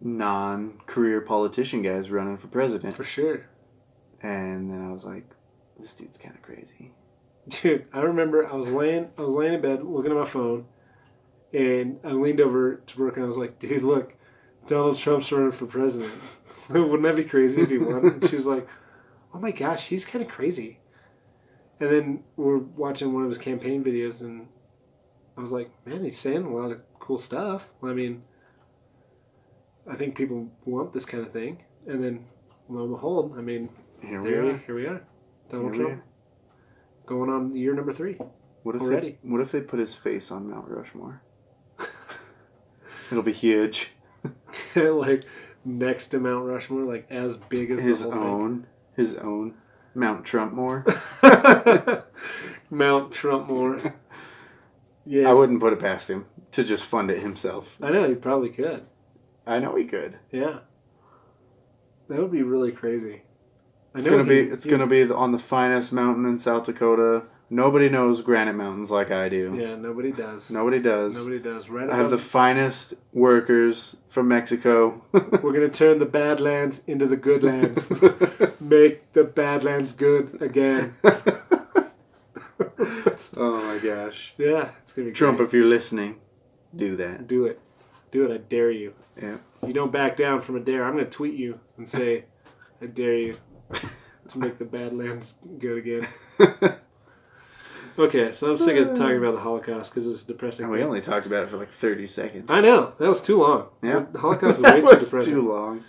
non-career politician guys running for president. For sure. And then I was like, this dude's kind of crazy. Dude, I remember I was laying in bed looking at my phone, and I leaned over to Brooke and I was like, dude, look, Donald Trump's running for president. Wouldn't that be crazy if he won? And she's like, oh my gosh, he's kind of crazy. And then we're watching one of his campaign videos, and I was like, man, he's saying a lot of cool stuff. I mean, I think people want this kind of thing. And then, lo and behold, I mean, Here we are. Donald Here we Trump. Going on year number 3. What if Already. what if they put his face on Mount Rushmore? It'll be huge. Like next to Mount Rushmore, like as big as His the whole his own Mount Trumpmore. thing. Mount Trumpmore. Yes. I wouldn't put it past him to just fund it himself. I know, he probably could. I know he could. Yeah. That would be really crazy. It's gonna be on the finest mountain in South Dakota. Nobody knows granite mountains like I do. Yeah, nobody does. Nobody does. Nobody does. Right. I have the finest workers from Mexico. We're gonna turn the Badlands into the good lands. Make the Badlands good again. Oh my gosh. Yeah, it's gonna be Trump, great. if you're listening, do that. Do it. Do it. I dare you. Yeah. You don't back down from a dare. I'm gonna tweet you and say, I dare you to make the Badlands good again. Okay, so I'm sick of talking about the Holocaust because it's depressing. And we only talked about it for like 30 seconds. I know. That was too long. Yeah. The Holocaust is way too That was depressing. too long.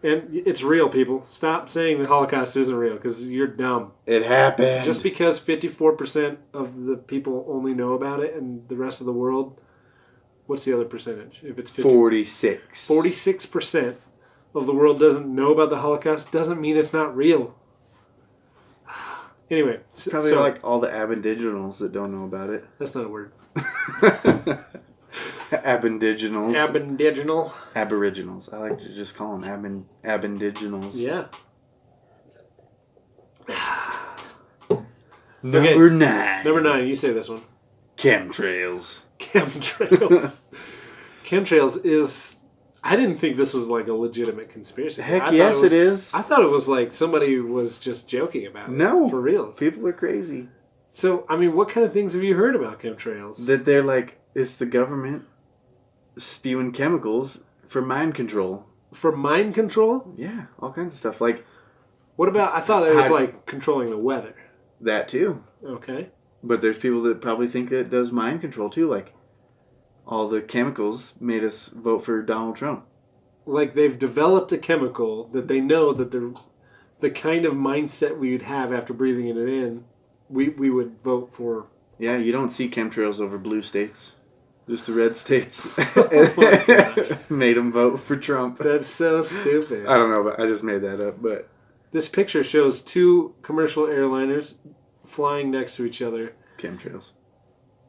And it's real, people. Stop saying the Holocaust isn't real because you're dumb. It happened. Just because 54% of the people only know about it and the rest of the world, what's the other percentage? If it's 46. 46% of the world doesn't know about the Holocaust doesn't mean it's not real. Anyway, It's probably like all the aboriginals that don't know about it. That's not a word. Aboriginals. Aboriginal. Aboriginals. I like to just call them aboriginals. Yeah. Number 9. Number 9. You say this one. Chemtrails. Chemtrails. Chemtrails is... I didn't think this was like a legitimate conspiracy. Heck yes, it is. I thought it was like somebody was just joking about it. No. For reals. People are crazy. So, I mean, what kind of things have you heard about chemtrails? That they're like, it's the government spewing chemicals for mind control. For mind control? Yeah, all kinds of stuff. Like, What about... I thought it was like controlling the weather. that too. Okay. But there's people that probably think that it does mind control too. Like, all the chemicals made us vote for Donald Trump. Like they've developed a chemical that they know that the kind of mindset we would have after breathing it in, we would vote for. Yeah, you don't see chemtrails over blue states. Just the red states. Oh my gosh. Made them vote for Trump. That's so stupid. I don't know, but I just made that up. But This picture shows two commercial airliners flying next to each other. chemtrails.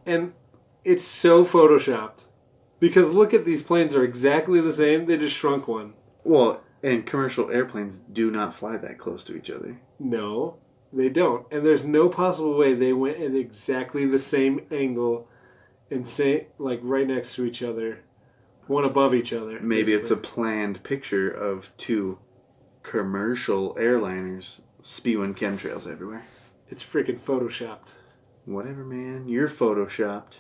And it's so photoshopped. Because look at these planes are exactly the same. They just shrunk one. Well, and commercial airplanes do not fly that close to each other. No, they don't. And there's no possible way they went at exactly the same angle and say like right next to each other, one above each other. Maybe it's a basically. planned picture of two commercial airliners spewing chemtrails everywhere. It's freaking photoshopped. Whatever, man. You're photoshopped.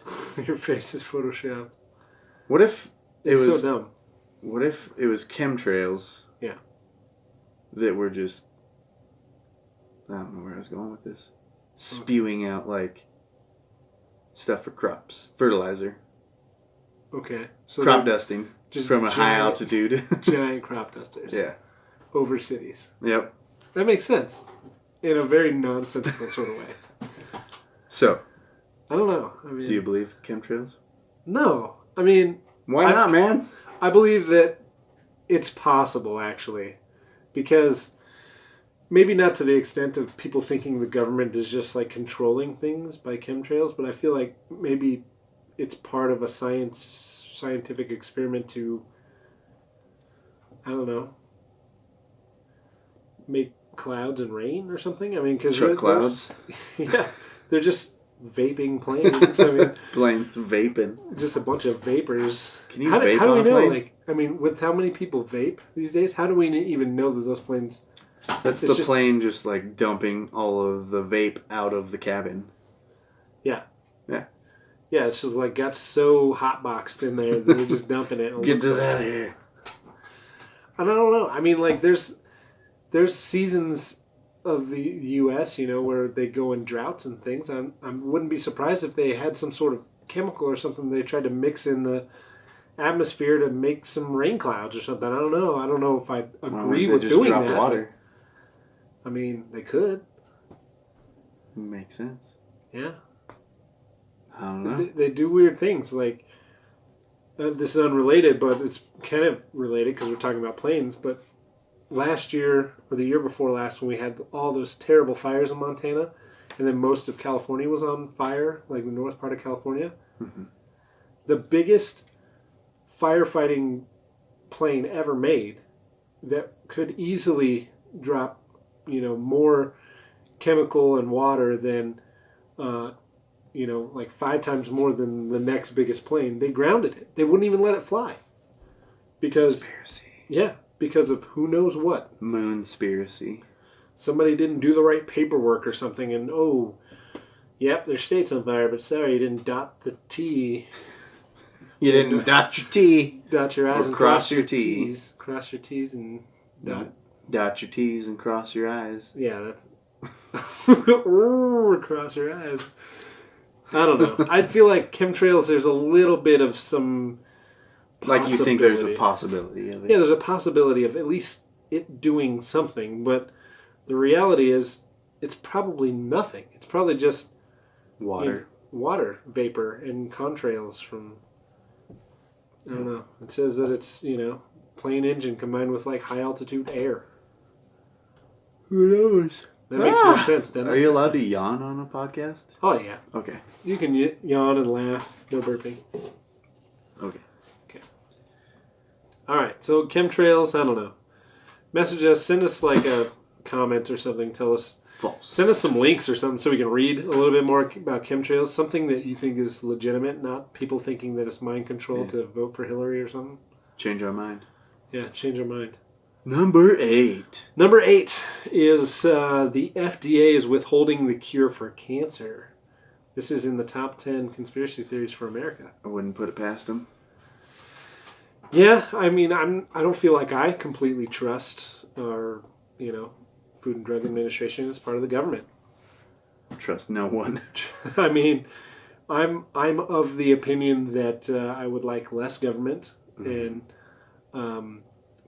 Your face is photoshopped. What if It's so dumb. What if it was chemtrails? Yeah. That were just... I don't know where I was going with this. Spewing out, like, stuff for crops. Fertilizer. Okay. So Crop they're dusting. just From a high giant- altitude. giant crop dusters. Yeah. Over cities. Yep. That makes sense. In a very nonsensical sort of way. So, I don't know. I mean, do you believe chemtrails? No. I mean, Why not, man? I believe that it's possible, actually. Because maybe not to the extent of people thinking the government is just like controlling things by chemtrails, but I feel like maybe it's part of a scientific experiment to, I don't know, make clouds and rain or something. I mean, because Truck clouds. Yeah, they're just vaping planes. I mean, Planes vaping. just a bunch of vapors. Can you how vape do on we a know? plane? Like, I mean, with how many people vape these days, how do we even know that those planes? That's It's the plane just like dumping all of the vape out of the cabin. Yeah. Yeah. Yeah, it's just like got so hotboxed in there that they're just dumping it. Get this out of here. And I don't know. I mean, like, there's seasons of the U.S., you know, where they go in droughts and things. I wouldn't be surprised if they had some sort of chemical or something they tried to mix in the atmosphere to make some rain clouds or something. I don't know. I don't know if I agree with doing that. Water. I mean, they could. Makes sense. Yeah. I don't know. They do weird things. Like, this is unrelated, but it's kind of related because we're talking about planes. But last year, or the year before last, when we had all those terrible fires in Montana, and then most of California was on fire, like the north part of California, the biggest firefighting plane ever made that could easily drop, more chemical and water than, like 5 times more than the next biggest plane. They grounded it. They wouldn't even let it fly. Conspiracy. Yeah, because of who knows what. Moonspiracy. Somebody didn't do the right paperwork or something, and yep, their state's on fire, but sorry, you didn't dot the T. You didn't dot your T. Dot your I's or and cross your T's. Cross your T's and dot. Dot your T's and cross your I's. Yeah, that's... cross your eyes. I don't know. I'd feel like chemtrails, there's a little bit of some Like you think there's a possibility of it. Yeah, there's a possibility of at least it doing something, but the reality is it's probably nothing. It's probably just Water. Water vapor and contrails from... I don't know. It says that it's, plane engine combined with like high altitude air. Who knows? That makes more sense, doesn't it? Are you allowed to yawn on a podcast? Oh, yeah. Okay. You can yawn and laugh. No burping. Okay. All right. So chemtrails, I don't know. Message us. Send us like a comment or something. Tell us. False. Send us some links or something so we can read a little bit more about chemtrails. Something that you think is legitimate, not people thinking that it's mind control to vote for Hillary or something. Change our mind. Yeah, change our mind. Number 8. Number 8 is the FDA is withholding the cure for cancer. This is in the top 10 conspiracy theories for America. I wouldn't put it past them. Yeah, I mean, I don't feel like I completely trust our, Food and Drug Administration as part of the government. Trust no one. I mean, I'm of the opinion that I would like less government, and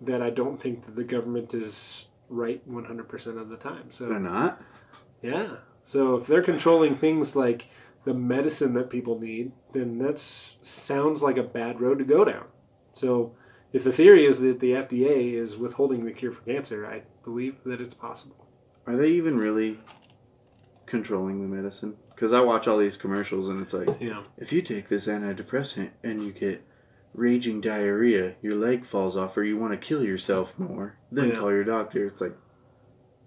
that I don't think that the government is right 100% of the time. So They're not? yeah. So if they're controlling things like the medicine that people need, then that sounds like a bad road to go down. So if the theory is that the FDA is withholding the cure for cancer, I believe that it's possible. Are they even really controlling the medicine? Because I watch all these commercials and it's like, if you take this antidepressant and you get raging diarrhea, your leg falls off, or you want to kill yourself more, then call your doctor. It's like,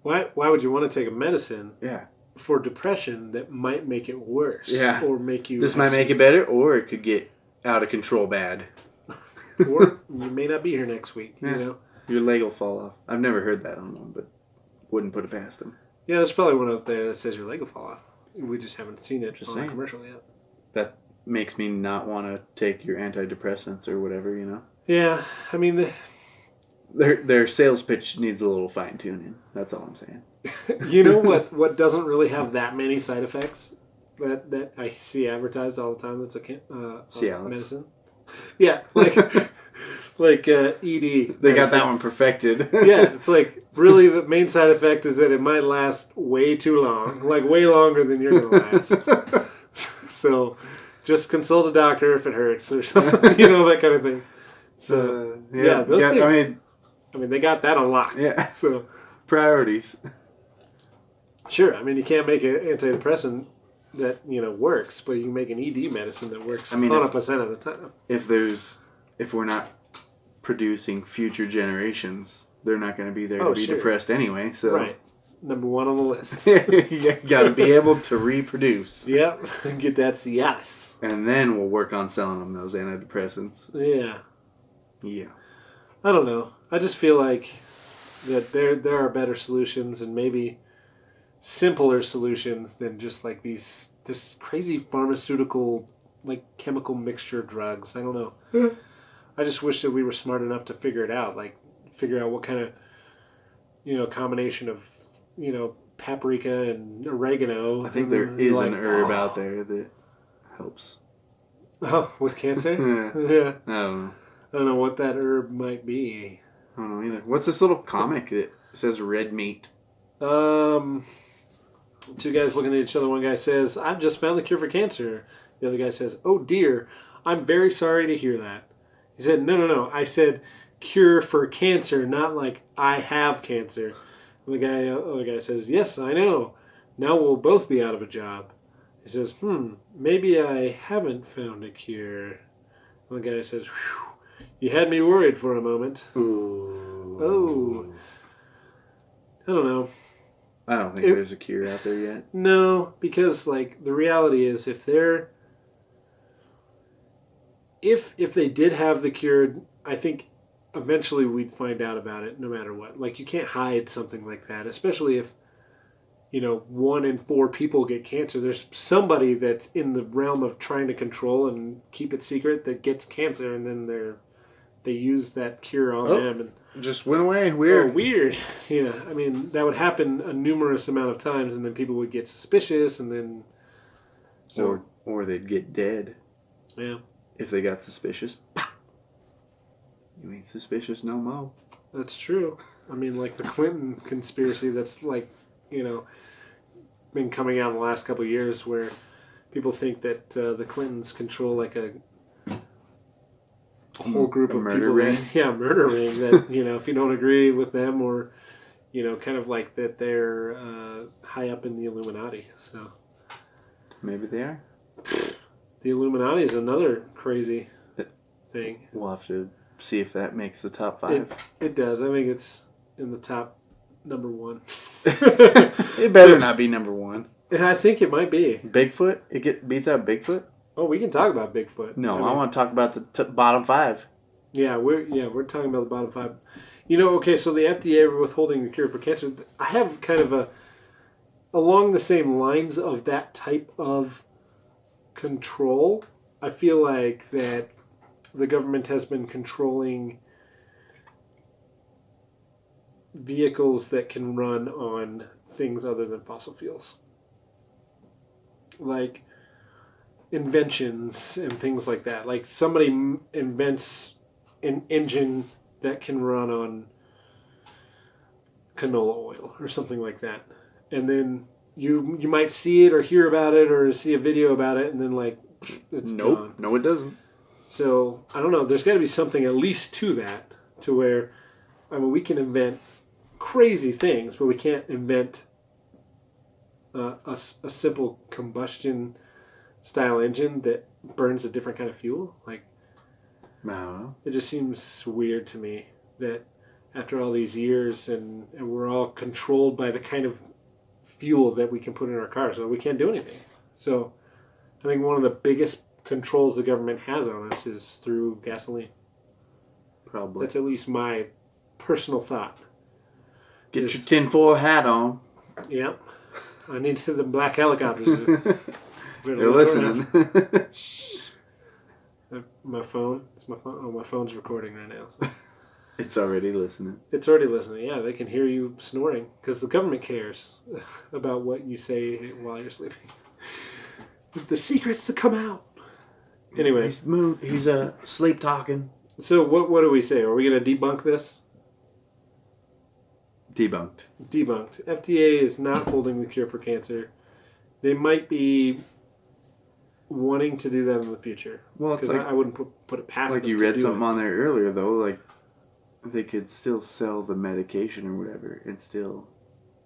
why would you want to take a medicine yeah, for depression that might make it worse? Yeah. Or make you... This might make it better, or it could get out of control bad. Or you may not be here next week, Your leg will fall off. I've never heard that on one, but wouldn't put it past them. Yeah, there's probably one out there that says your leg will fall off. We just haven't seen it on a commercial yet. That makes me not want to take your antidepressants or whatever, Yeah, I mean... Their sales pitch needs a little fine-tuning. That's all I'm saying. You know what doesn't really have that many side effects that I see advertised all the time that's a medicine? Yeah, like ED. They got that one perfected. Yeah, it's like, really the main side effect is that it might last way too long. Like way longer than you're going to last. So just consult a doctor if it hurts or something, that kind of thing. So, those things. I mean, they got that on lock. Yeah. So priorities. Sure. I mean, you can't make an antidepressant that, works, but you can make an ED medicine that works 100% of the time. If we're not producing future generations, they're not going to be there to be depressed anyway. So right. Number 1 on the list. You got to be able to reproduce. Yep. Get that CS. And then we'll work on selling them those antidepressants. Yeah. Yeah. I don't know. I just feel like that there are better solutions and maybe simpler solutions than just like this crazy pharmaceutical, like chemical mixture drugs. I don't know. I just wish that we were smart enough to figure it out. Like figure out what kind of, combination of, paprika and oregano. I think there is an herb out there that helps. Oh, with cancer? Yeah. I don't know what that herb might be. I don't know either. What's this little comic that says red meat? Two guys looking at each other. One guy says, "I've just found the cure for cancer." The other guy says, "Oh dear, I'm very sorry to hear that." He said, no. I said cure for cancer, not like I have cancer. And the other guy says, yes, I know. Now we'll both be out of a job. He says, maybe I haven't found a cure. And the guy says, whew, you had me worried for a moment. Ooh. Oh. I don't know. I don't think there's a cure out there yet. No, because like the reality is if they did have the cure, I think eventually we'd find out about it no matter what. Like you can't hide something like that, especially if 1 in 4 people get cancer. There's somebody that's in the realm of trying to control and keep it secret that gets cancer, and then they use that cure on them and just went away. Weird. Oh, weird. Yeah, I mean that would happen a numerous amount of times, and then people would get suspicious, and then or they'd get dead. Yeah. If they got suspicious, you ain't suspicious no more. That's true. I mean, like the Clinton conspiracy that's like, been coming out in the last couple of years where people think that the Clintons control like a whole group of murder people. Ring. Murder ring. That, if you don't agree with them or, kind of like that they're high up in the Illuminati. So maybe they are. The Illuminati is another crazy thing. We'll have to see if that makes the top 5. It does. I think it's in the top number 1. It better not be number 1. I think it might be. Bigfoot? It beats out Bigfoot? Oh, we can talk about Bigfoot. No, I want to talk about the bottom 5. Yeah, we're talking about the bottom 5. Okay, so the FDA withholding the cure for cancer. I have kind of along the same lines of that type of control. I feel like that the government has been controlling vehicles that can run on things other than fossil fuels. Like inventions and things like that. Like somebody invents an engine that can run on canola oil or something like that. And then you might see it or hear about it or see a video about it and then like it's gone. No, it doesn't. So, I don't know. There's got to be something at least to that to where, we can invent crazy things, but we can't invent a simple combustion style engine that burns a different kind of fuel. Like, I don't know. It just seems weird to me that after all these years and we're all controlled by the kind of fuel that we can put in our cars, so we can't do anything. So I think one of the biggest controls the government has on us is through gasoline. Probably. That's at least my personal thought. Get your tinfoil hat on. Yep. I need the black helicopters. They're listening. My phone. It's my phone. Oh, my phone's recording right now. So. It's already listening. It's already listening. Yeah, they can hear you snoring because the government cares about what you say while you're sleeping. The secrets that come out. Anyway, he's sleep talking. So what do we say? Are we going to debunk this? Debunked. FDA is not holding the cure for cancer. They might be wanting to do that in the future. Well, because I wouldn't put it past them. Like you read something on there earlier, though. Like they could still sell the medication or whatever, and still.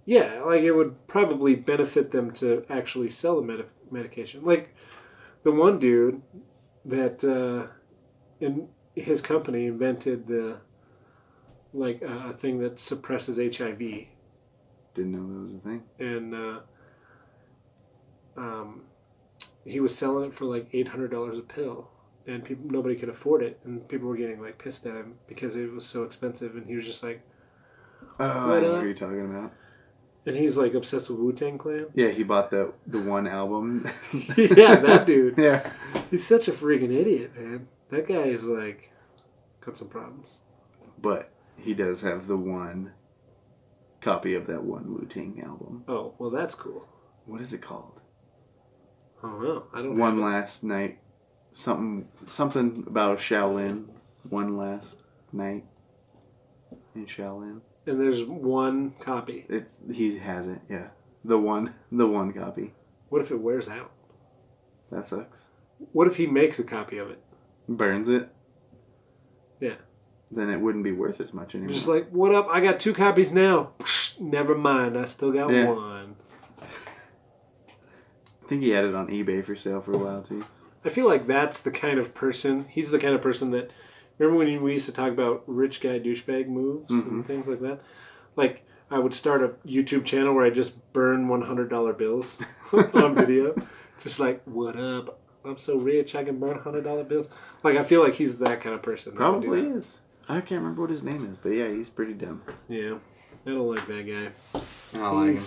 Yeah, like it would probably benefit them to actually sell the medication. Like the one dude that in his company invented a thing that suppresses HIV. Didn't know that was a thing. And he was selling it for like $800 a pill, and nobody could afford it, and people were getting like pissed at him because it was so expensive, and he was just like, I know what you're talking about. And he's like obsessed with Wu-Tang Clan. Yeah, he bought the one album. Yeah, that dude. Yeah. He's such a freaking idiot, man. That guy is like got some problems. But he does have the one copy of that one Wu-Tang album. Oh, well, that's cool. What is it called? I don't know. I don't. One Last Night. Something about Shaolin. One Last Night in Shaolin. And there's one copy. He has it, yeah. The one copy. What if it wears out? That sucks. What if he makes a copy of it? Burns it. Yeah. Then it wouldn't be worth as much anymore. Just like, what up? I got 2 copies now. Psh, never mind. I still got 1. I think he had it on eBay for sale for a while too. I feel like that's the kind of person. He's the kind of person that. Remember when we used to talk about rich guy douchebag moves and things like that? Like, I would start a YouTube channel where I just burn $100 bills on video. Just like, what up? I'm so rich, I can burn $100 bills. Like, I feel like he's that kind of person. Probably is. I can't remember what his name is, but yeah, he's pretty dumb. Yeah, I don't like that guy. I don't like him.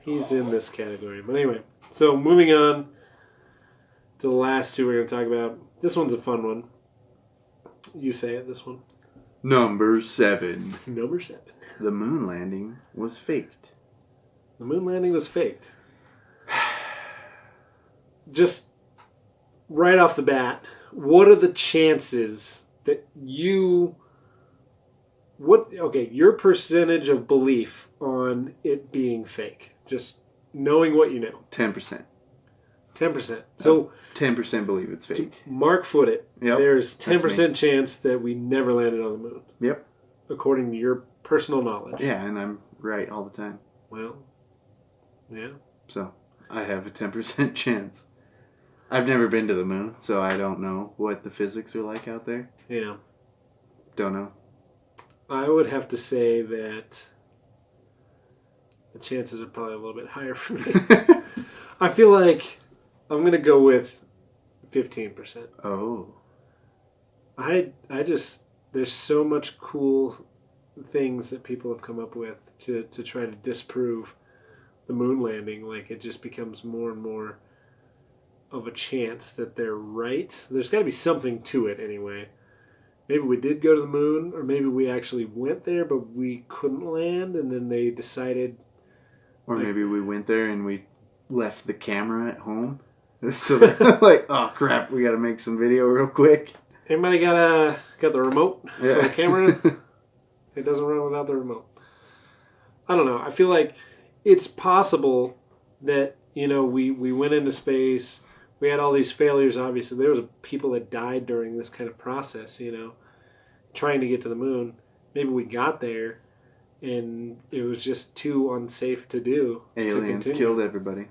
He's in this category. But anyway, so moving on to the last 2 we're going to talk about. This one's a fun one. You say it, this one. Number 7. Number 7. The moon landing was faked. The moon landing was faked. Just right off the bat, what are the chances that your percentage of belief on it being fake? Just knowing what you know. 10%. 10%. So 10% believe it's fake. Mark foot it. Yep, There's 10% chance that we never landed on the moon. Yep. According to your personal knowledge. Yeah, and I'm right all the time. Well, yeah. So I have a 10% chance. I've never been to the moon, so I don't know what the physics are like out there. Yeah. Don't know. I would have to say that the chances are probably a little bit higher for me. I feel like I'm going to go with 15%. Oh. I just, there's so much cool things that people have come up with to try to disprove the moon landing. Like, it just becomes more and more of a chance that they're right. There's got to be something to it anyway. Maybe we did go to the moon, or maybe we actually went there, but we couldn't land, and then they decided... Or maybe we went there and we left the camera at home. So they're like, oh crap, we got to make some video real quick. Anybody got the remote for the camera? It doesn't run without the remote. I don't know. I feel like it's possible that, we went into space. We had all these failures, obviously. There was people that died during this kind of process, trying to get to the moon. Maybe we got there, and it was just too unsafe to do. Aliens killed everybody.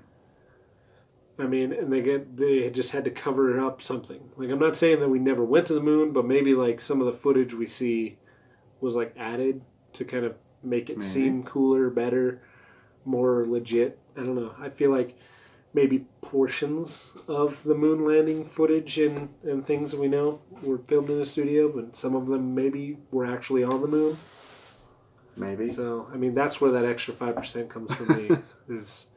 I mean, and they just had to cover it up something. Like, I'm not saying that we never went to the moon, but maybe, like, some of the footage we see was, like, added to kind of make it seem cooler, better, more legit. I don't know. I feel like maybe portions of the moon landing footage and things that we know were filmed in a studio, but some of them maybe were actually on the moon. Maybe. So, I mean, that's where that extra 5% comes from me. Is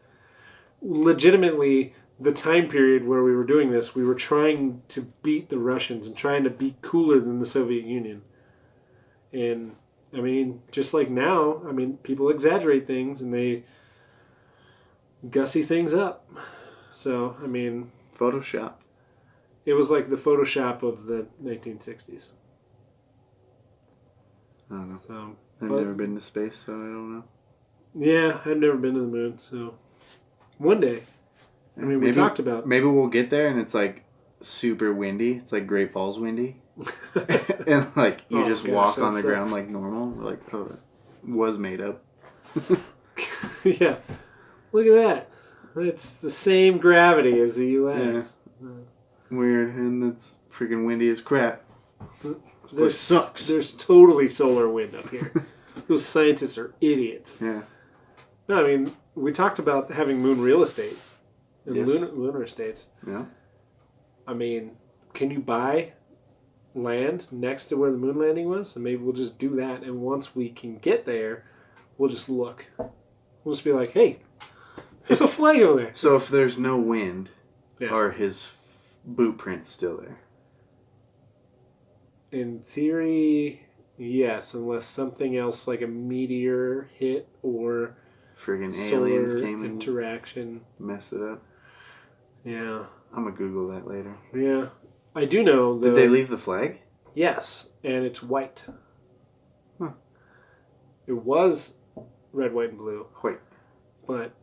legitimately the time period where we were doing this, we were trying to beat the Russians and trying to be cooler than the Soviet Union. And, I mean, just like now, I mean, people exaggerate things and they gussy things up. So, I mean... Photoshop. It was like the Photoshop of the 1960s. I don't know. So, I've never been to space, so I don't know. Yeah, I've never been to the moon, so... One day. I mean, we talked about... Maybe we'll get there and it's like super windy. It's like Great Falls windy. And like you just walk on the ground like normal. Like, oh, it was made up. Yeah. Look at that. It's the same gravity as the U.S. Yeah. Weird, and it's freaking windy as crap. This sucks. There's totally solar wind up here. Those scientists are idiots. Yeah. No, I mean, we talked about having moon real estate and Yes. lunar estates. Yeah. I mean, can you buy land next to where the moon landing was? And maybe we'll just do that. And once we can get there, we'll just look. We'll just be like, hey, there's a flag over there. So if there's no wind, are his boot prints still there? In theory, yes, unless something else like a meteor hit or Friggin' solar aliens came and interaction. messed it up. Yeah. I'm gonna Google that later. Yeah. I do know that... Did they leave the flag? Yes, and it's white. Huh. It was red, white, and blue. White. But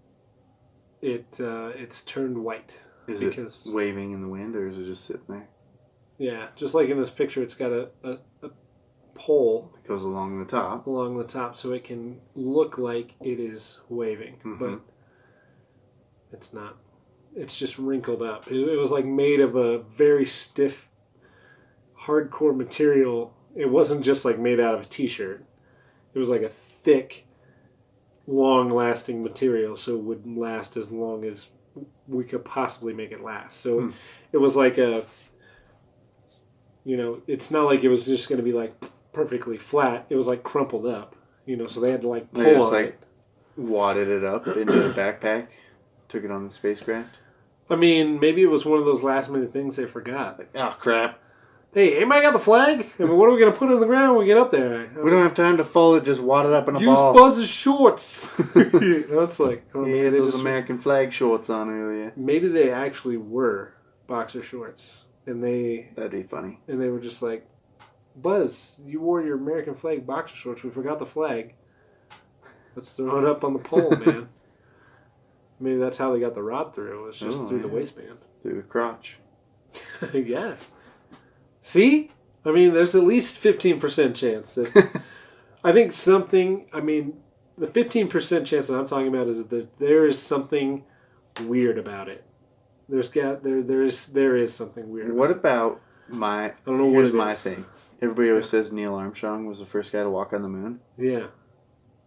it's turned white. Is because it waving in the wind, or is it just sitting there? Yeah, just like in this picture, it's got a pole It goes along the top. along the top so it can look like it is waving, but it's not. It's just wrinkled up. It was like made of a very stiff, hardcore material. It wasn't just like made out of a t-shirt. It was like a thick, long-lasting material, so it would last as long as we could possibly make it last. So it was like a, it's not like it was just going to be like perfectly flat. It was like crumpled up, so they had to like pull They just on like it. wadded it up into the backpack, took it on the spacecraft. I mean, maybe it was one of those last-minute things they forgot. Like, oh, crap. Hey, anybody got the flag? I mean, what are we going to put on the ground when we get up there? We don't have time to fold it, just wad it up in a Use ball. Buzz's shorts. It's like, oh He man, had they those just, American flag shorts on earlier. maybe they actually were boxer shorts, and they That'd be funny. were just like, Buzz, you wore your American flag boxer shorts. We forgot the flag. Let's throw it up on the pole, man. Maybe that's how they got the rod through. It was just through the waistband. Through the crotch. Yeah. See? I mean, there's at least 15% chance that... I think the 15% chance that I'm talking about is that there is something weird about it. There is something weird. What about I don't know what here's it my is. thing. Everybody always says Neil Armstrong was the first guy to walk on the moon. Yeah.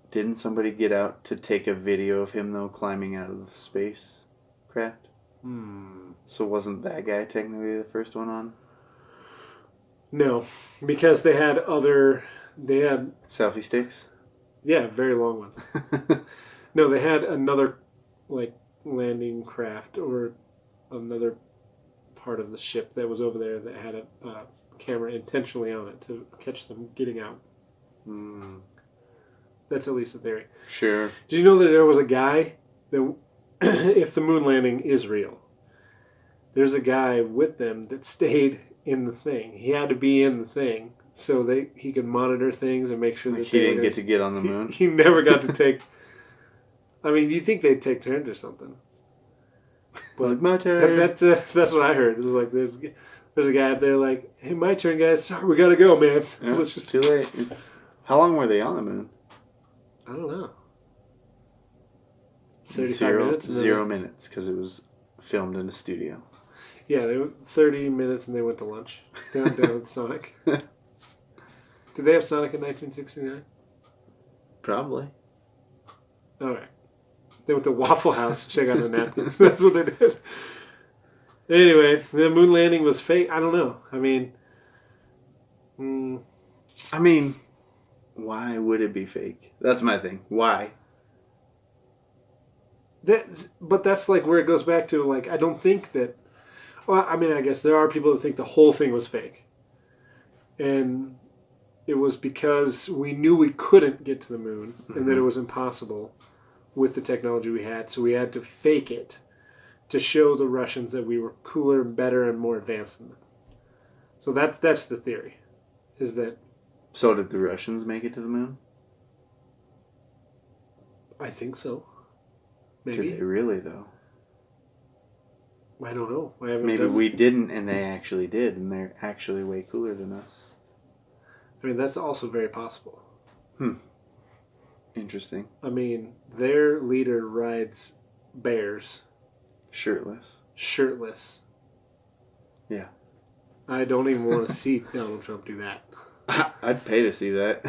Didn't somebody get out to take a video of him, though, climbing out of the spacecraft? So wasn't that guy technically the first one on? No, because they had Selfie sticks? yeah, very long ones. No, they had another like landing craft or another part of the ship that was over there that had a camera intentionally on it to catch them getting out. That's at least a theory. Sure. Did you know that there was a guy that, if the moon landing is real, there's a guy with them that stayed in the thing. He had to be in the thing so he could monitor things and make sure that He didn't get to get on the moon? He never got to take... I mean, you'd think they'd take turns or something. But Like, my turn. that's what I heard. It was like, there's a guy up there like, hey, my turn, guys. Sorry, we gotta go, man. Yeah, Let's just... too late. How long were they on the moon? I don't know. 35 minutes? And then 0 minutes, because it was filmed in a studio. Yeah, they were 30 minutes and they went to lunch. Down at Sonic. Did they have Sonic in 1969? Probably. Alright. They went to Waffle House to check out the napkins. That's what they did. Anyway, the moon landing was fake. I don't know. I mean, why would it be fake? That's my thing. Why? but that's like where it goes back to, like, I don't think that... Well, I mean, I guess there are people that think the whole thing was fake. And it was because we knew we couldn't get to the moon and that it was impossible with the technology we had. So we had to fake it to show the Russians that we were cooler, better, and more advanced than them. So that's the theory, is that... So did the Russians make it to the moon? I think so. Maybe. Did they really, though? I don't know. I haven't Maybe done we didn't and they actually did, and they're actually way cooler than us. I mean, that's also very possible. Interesting. I mean, their leader rides bears Shirtless. shirtless. Yeah. I don't even want to see Donald Trump do that. I'd pay to see that.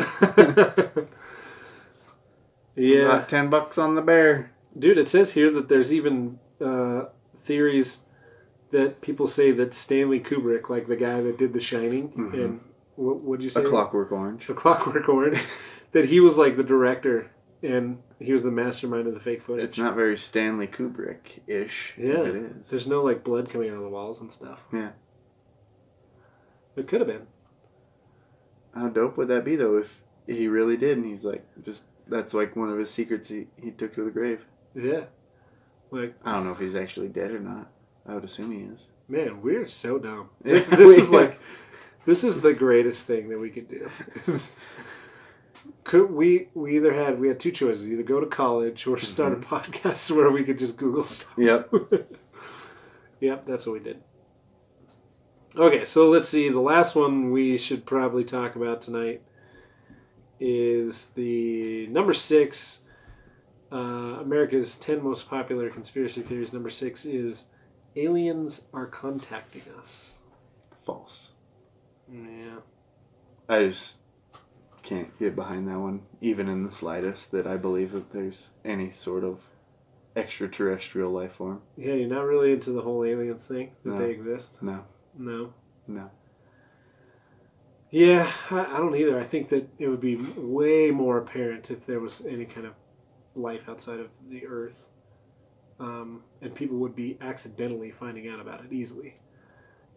Yeah. About $10 on the bear. Dude, it says here that there's even theories that people say that Stanley Kubrick, like the guy that did The Shining, and what'd you say? A Clockwork Orange. A Clockwork Orange, that he was like the director and he was the mastermind of the fake footage. It's not very Stanley Kubrick-ish. Yeah. It is. There's no like blood coming out of the walls and stuff. Yeah. It could have been. How dope would that be, though, if he really did, and he's like, that's like one of his secrets he took to the grave. Yeah. Like, I don't know if he's actually dead or not. I would assume he is. man, we're so dumb. Yeah, This is like, this is the greatest thing that we could do. We had two choices: either go to college or start a podcast where we could just Google stuff. Yep. Yep, that's what we did. Okay, so let's see. The last one we should probably talk about tonight is the number 6, America's 10 most popular conspiracy theories. Number 6 is aliens are contacting us. False. Yeah. I just can't get behind that one, even in the slightest, that I believe that there's any sort of extraterrestrial life form. Yeah, you're not really into the whole aliens thing, that No. they exist? No. No. No. Yeah, I don't either. I think that it would be way more apparent if there was any kind of life outside of the Earth. And people would be accidentally finding out about it easily.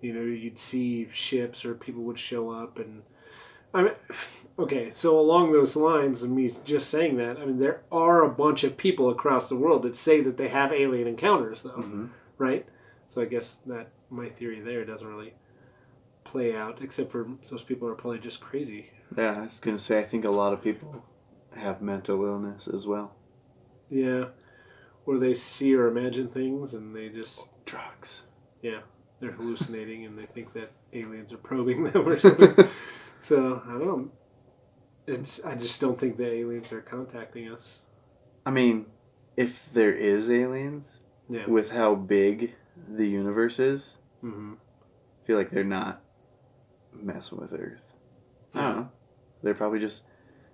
You know, you'd see ships or people would show up and... I mean, okay, so along those lines, and me just saying that, I mean, there are a bunch of people across the world that say that they have alien encounters, though, right? So I guess that my theory there doesn't really play out, except for those people are probably just crazy. Yeah, I was going to say, I think a lot of people have mental illness as well. Yeah, or they see or imagine things and they just... Drugs. Yeah, they're hallucinating and they think that aliens are probing them or something. So, I don't know. I just don't think the aliens are contacting us. I mean, if there is aliens, with how big the universe is, I feel like they're not messing with Earth. I don't know. They're probably just...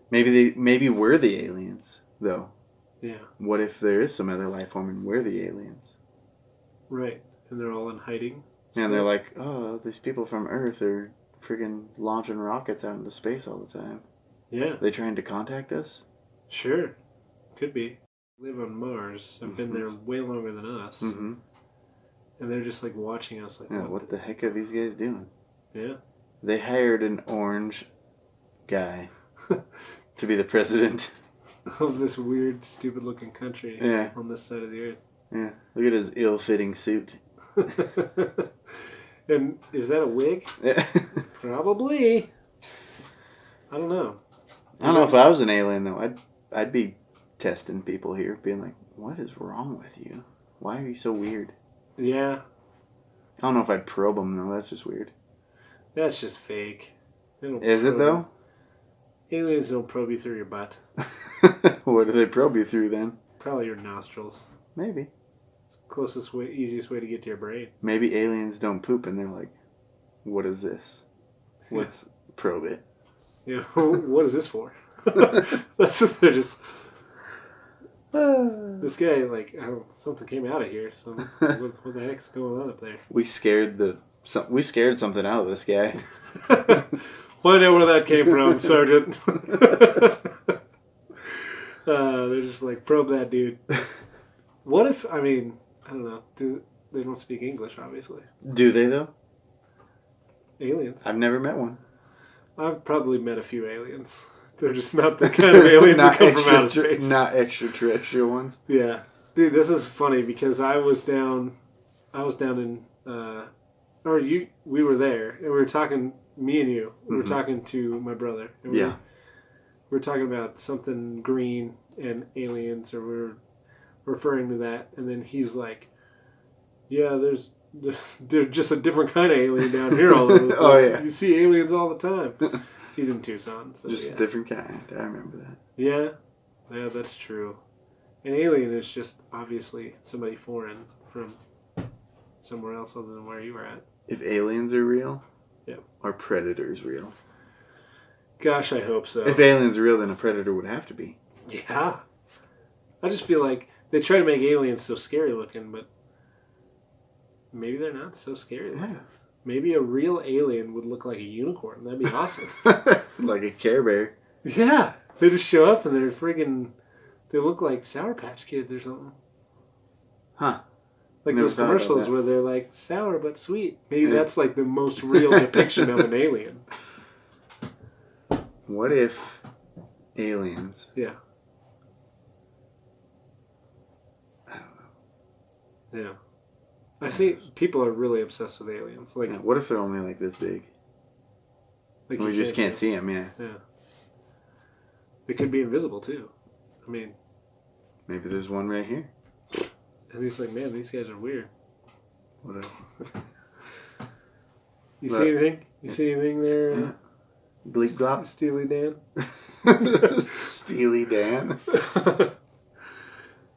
Maybe we're the aliens, though. Yeah. What if there is some other life form and we're the aliens? Right. And they're all in hiding. And they're like, oh, these people from Earth are friggin' launching rockets out into space all the time. Yeah. They trying to contact us? Sure. Could be. Live on Mars. I've been there way longer than us. Mm-hmm. And they're just like watching us like, yeah, what the heck are these guys doing? Yeah. They hired an orange guy to be the president of this weird, stupid looking country on this side of the Earth. Yeah. Look at his ill-fitting suit. And is that a wig? Yeah. Probably. I don't know. I don't know if I was an alien though. I'd be testing people here, being like, "What is wrong with you? Why are you so weird?" Yeah. I don't know if I'd probe them though. That's just weird. That's just fake. Is it though? Aliens don't probe you through your butt. What do they probe you through then? Probably your nostrils. Maybe. It's the closest way, easiest way to get to your brain. Maybe aliens don't poop and they're like, "What is this? Let's probe it." Yeah, what is this for? They're just... This guy, like, I don't, something came out of here. So what the heck's going on up there? We scared something out of this guy. Find out where that came from, Sergeant. They're just like, probe that dude. What if, I mean, I don't know. They don't speak English, obviously. Do they though? Aliens. I've never met one. I've probably met a few aliens. They're just not the kind of aliens that come from outer space. Not extraterrestrial ones. Yeah. Dude, this is funny because I was down in, we were there, and we were talking, me and you, we were talking to my brother. And we were talking about something green and aliens, or we were referring to that, and then he was like, yeah, there's just a different kind of alien down here all over the place. Oh, yeah. You see aliens all the time. He's in Tucson. So just a different kind. I remember that. Yeah. Yeah, that's true. An alien is just obviously somebody foreign from somewhere else other than where you were at. If aliens are real, Yep. are predators real? Gosh, I hope so. If aliens are real, then a predator would have to be. Yeah. I just feel like they try to make aliens so scary looking, but maybe they're not so scary looking. Yeah. Maybe a real alien would look like a unicorn. That'd be awesome. Like a Care Bear. Yeah. They just show up and they're friggin'... They look like Sour Patch Kids or something. Huh. Like Never those thought about commercials that. where they're like, sour but sweet. Maybe that's like the most real depiction of an alien. What if aliens... Yeah. I don't know. Yeah. I think people are really obsessed with aliens. Like, Yeah, what if they're only like this big? like We you just can't see them, yeah. Yeah. They could be invisible too. I mean, Maybe there's one right here. and he's like, man, these guys are weird. What else? You see anything? You see anything there? Yeah. Bleep glop. Steely Dan? Steely Dan.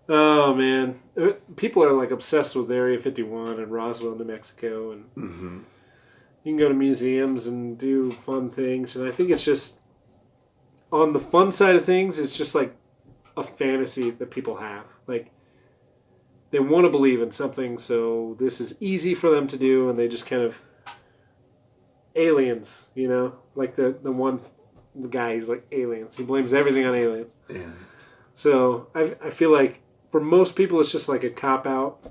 Oh, man. People are like obsessed with Area 51 and Roswell, New Mexico. And you can go to museums and do fun things. And I think it's just, on the fun side of things, it's just like a fantasy that people have. Like, they want to believe in something, so this is easy for them to do, and they just kind of... Aliens, you know? Like the guy, he's like aliens. He blames everything on aliens. Yeah. So I feel like for most people it's just like a cop-out,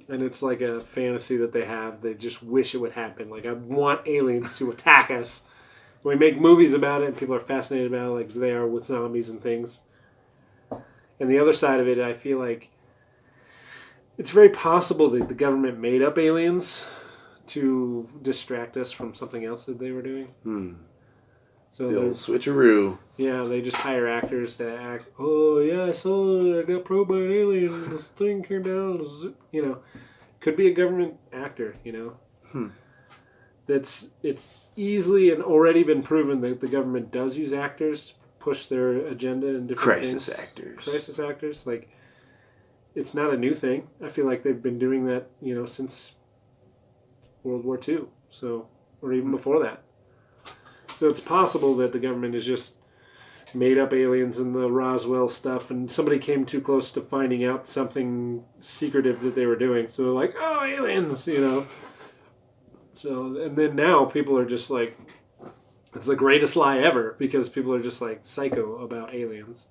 and it's like a fantasy that they have. They just wish it would happen. Like, I want aliens to attack us. We make movies about it, and people are fascinated about it, like they are with zombies and things. And the other side of it, I feel like it's very possible that the government made up aliens to distract us from something else that they were doing. So the old switcheroo. Yeah, they just hire actors to act. Oh yeah, I got probed by an alien. And this thing came down. You know, could be a government actor. You know, it's easily and already been proven that the government does use actors to push their agenda in different Crisis actors. Crisis actors, like, it's not a new thing. I feel like they've been doing that, you know, since World War II, so, or even before that. So it's possible that the government has just made up aliens and the Roswell stuff, and somebody came too close to finding out something secretive that they were doing. So they're like, oh, aliens, you know. So, and then now people are just like, it's the greatest lie ever, because people are just like psycho about aliens.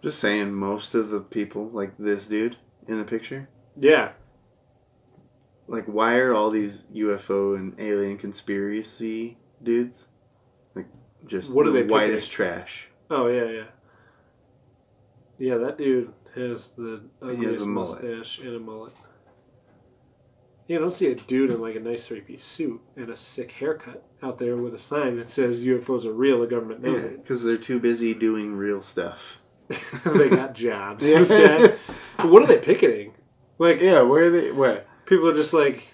Just saying, most of the people, like this dude in the picture. Yeah. Like, why are all these UFO and alien conspiracy dudes, like, just what are they whitest trash? Oh, yeah. Yeah, that dude has the ugliest mustache and a mullet. You don't see a dude in like a nice three-piece suit and a sick haircut out there with a sign that says UFOs are real. The government knows it. Because they're too busy doing real stuff. They got jobs. This guy. What are they picketing? Like, yeah, where are they? Where? People are just like,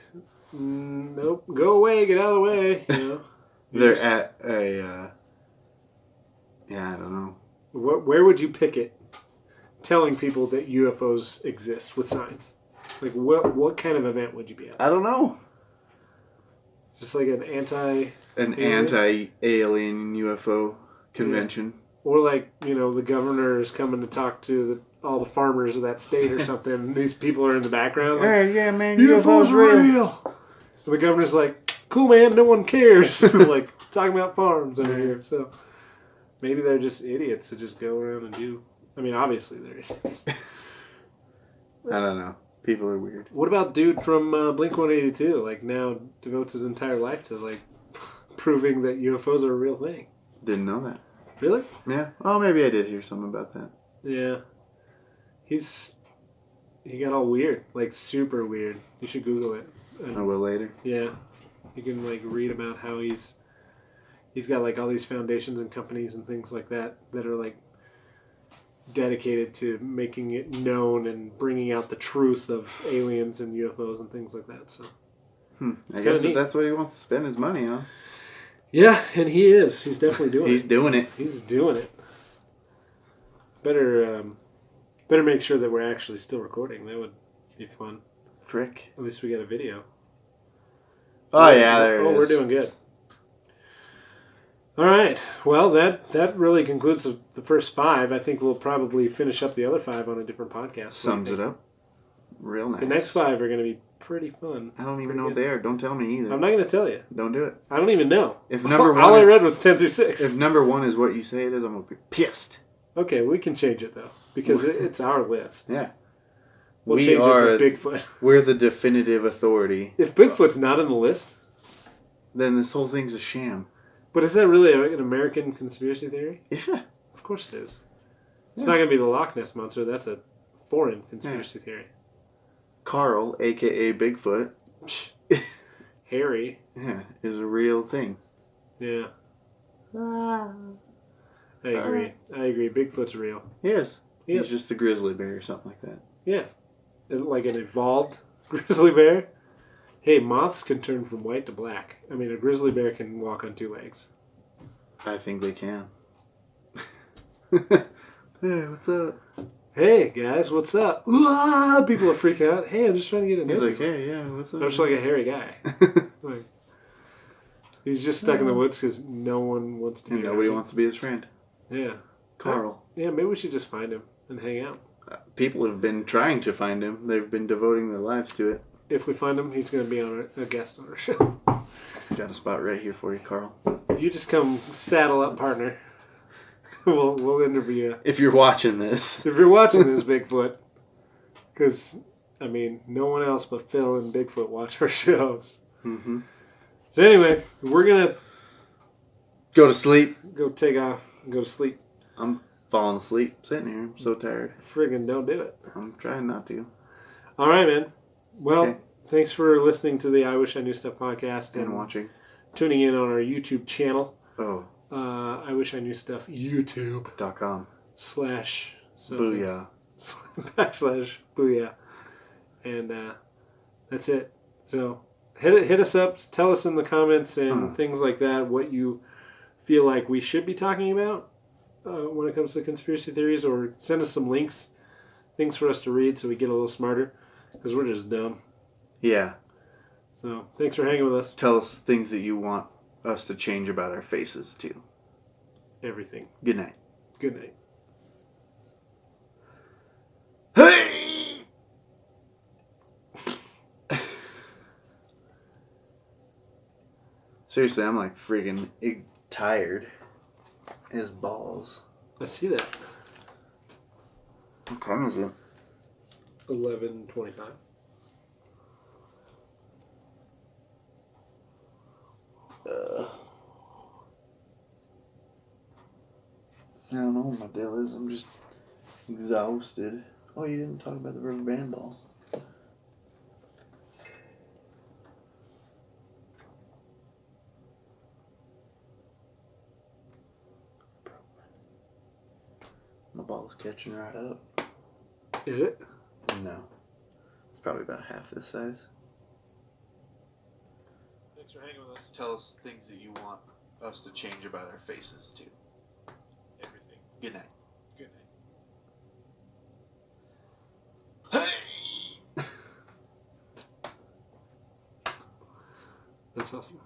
nope, go away, get out of the way. You know, they're at a. Yeah, I don't know. Where would you picket? Telling people that UFOs exist with signs. Like, what kind of event would you be at? I don't know. Just like an anti-alien UFO convention. Yeah. Or like, you know, the governor is coming to talk to all the farmers of that state or something. These people are in the background. Like, hey, yeah, man, UFOs are real. And the governor's like, cool, man, no one cares. Like, talking about farms over here. So maybe they're just idiots that just go around and do. I mean, obviously they're idiots. I don't know. People are weird. What about dude from Blink-182? Like, now devotes his entire life to, like, proving that UFOs are a real thing. Didn't know that. Really? Yeah. Oh, maybe I did hear something about that. Yeah. He got all weird. Like, super weird. You should Google it. I will later. Yeah. You can, like, read about how he's got, like, all these foundations and companies and things like that are, like, dedicated to making it known and bringing out the truth of aliens and UFOs and things like that. So, I guess if that's what he wants to spend his money on. Yeah, and he is. He's definitely doing it. He's doing it. He's doing it. Better make sure that we're actually still recording. That would be fun. Frick. At least we got a video. Oh, yeah, there it is. Oh, we're doing good. All right. Well, that really concludes the first 5. I think we'll probably finish up the other 5 on a different podcast. Sums it up. Real nice. The next 5 are going to be pretty fun. I don't even know what they are. Don't tell me either. I'm not going to tell you. Don't do it. I don't even know. If number 1 all I read was 10 through 6. If number 1 is what you say it is, I'm going to be pissed. Okay, we can change it, though, because it's our list. Yeah. We'll change it to Bigfoot. We're the definitive authority. If Bigfoot's not in the list, then this whole thing's a sham. But is that really an American conspiracy theory? Yeah. Of course it is. It's not going to be the Loch Ness Monster. That's a foreign conspiracy theory. Carl, a.k.a. Bigfoot. Harry. Yeah, is a real thing. Yeah. I agree. Bigfoot's real. Yes. He He's is. just a grizzly bear or something like that. Yeah. Like an evolved grizzly bear. Hey, moths can turn from white to black. I mean, a grizzly bear can walk on 2 legs. I think they can. Hey, what's up? Hey, guys, what's up? People are freaking out. Hey, I'm just trying to get a He's nose. like, hey, yeah, what's up? I'm just like a hairy guy. Like, he's just stuck in the woods because no one wants to be And nobody wants to be his friend. Yeah. Carl. Yeah, maybe we should just find him and hang out. People have been trying to find him. They've been devoting their lives to it. If we find him, he's going to be on a guest on our show. Got a spot right here for you, Carl. You just come saddle up, partner. We'll interview you. If you're watching this. If you're watching this, Bigfoot, because, I mean, no one else but Phil and Bigfoot watch our shows. Mm-hmm. So anyway, we're going to Go to sleep. go take off and go to sleep. I'm falling asleep sitting here. I'm so tired. Friggin' don't do it. I'm trying not to. All right, man. Well, Okay. Thanks for listening to the I Wish I Knew Stuff podcast And watching. tuning in on our YouTube channel. Oh. I Wish I Knew Stuff YouTube.com/ Booyah. /booyah. And that's it. So hit us up. Tell us in the comments and things like that what you feel like we should be talking about when it comes to conspiracy theories, or send us some links, things for us to read so we get a little smarter, because we're just dumb. Yeah. So thanks for hanging with us. Tell us things that you want us to change about our faces, too. Everything. Good night. Good night. Hey! Seriously, I'm like freaking tired as balls. I see that. What time is it? 11:25. I don't know what my deal is. I'm just exhausted. Oh, you didn't talk about the rubber band ball. My ball's catching right up. Is it? No. It's probably about half this size. Thanks for hanging with us. Tell us things that you want us to change about our faces, too. Everything. Good night. Good night. Hey! That's awesome.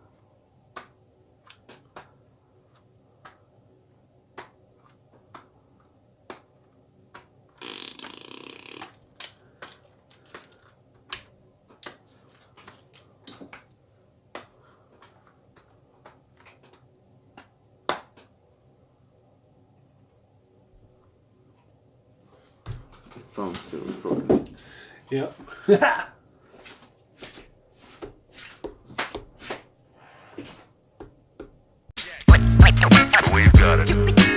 Phone's still recording. Yep. We've got it.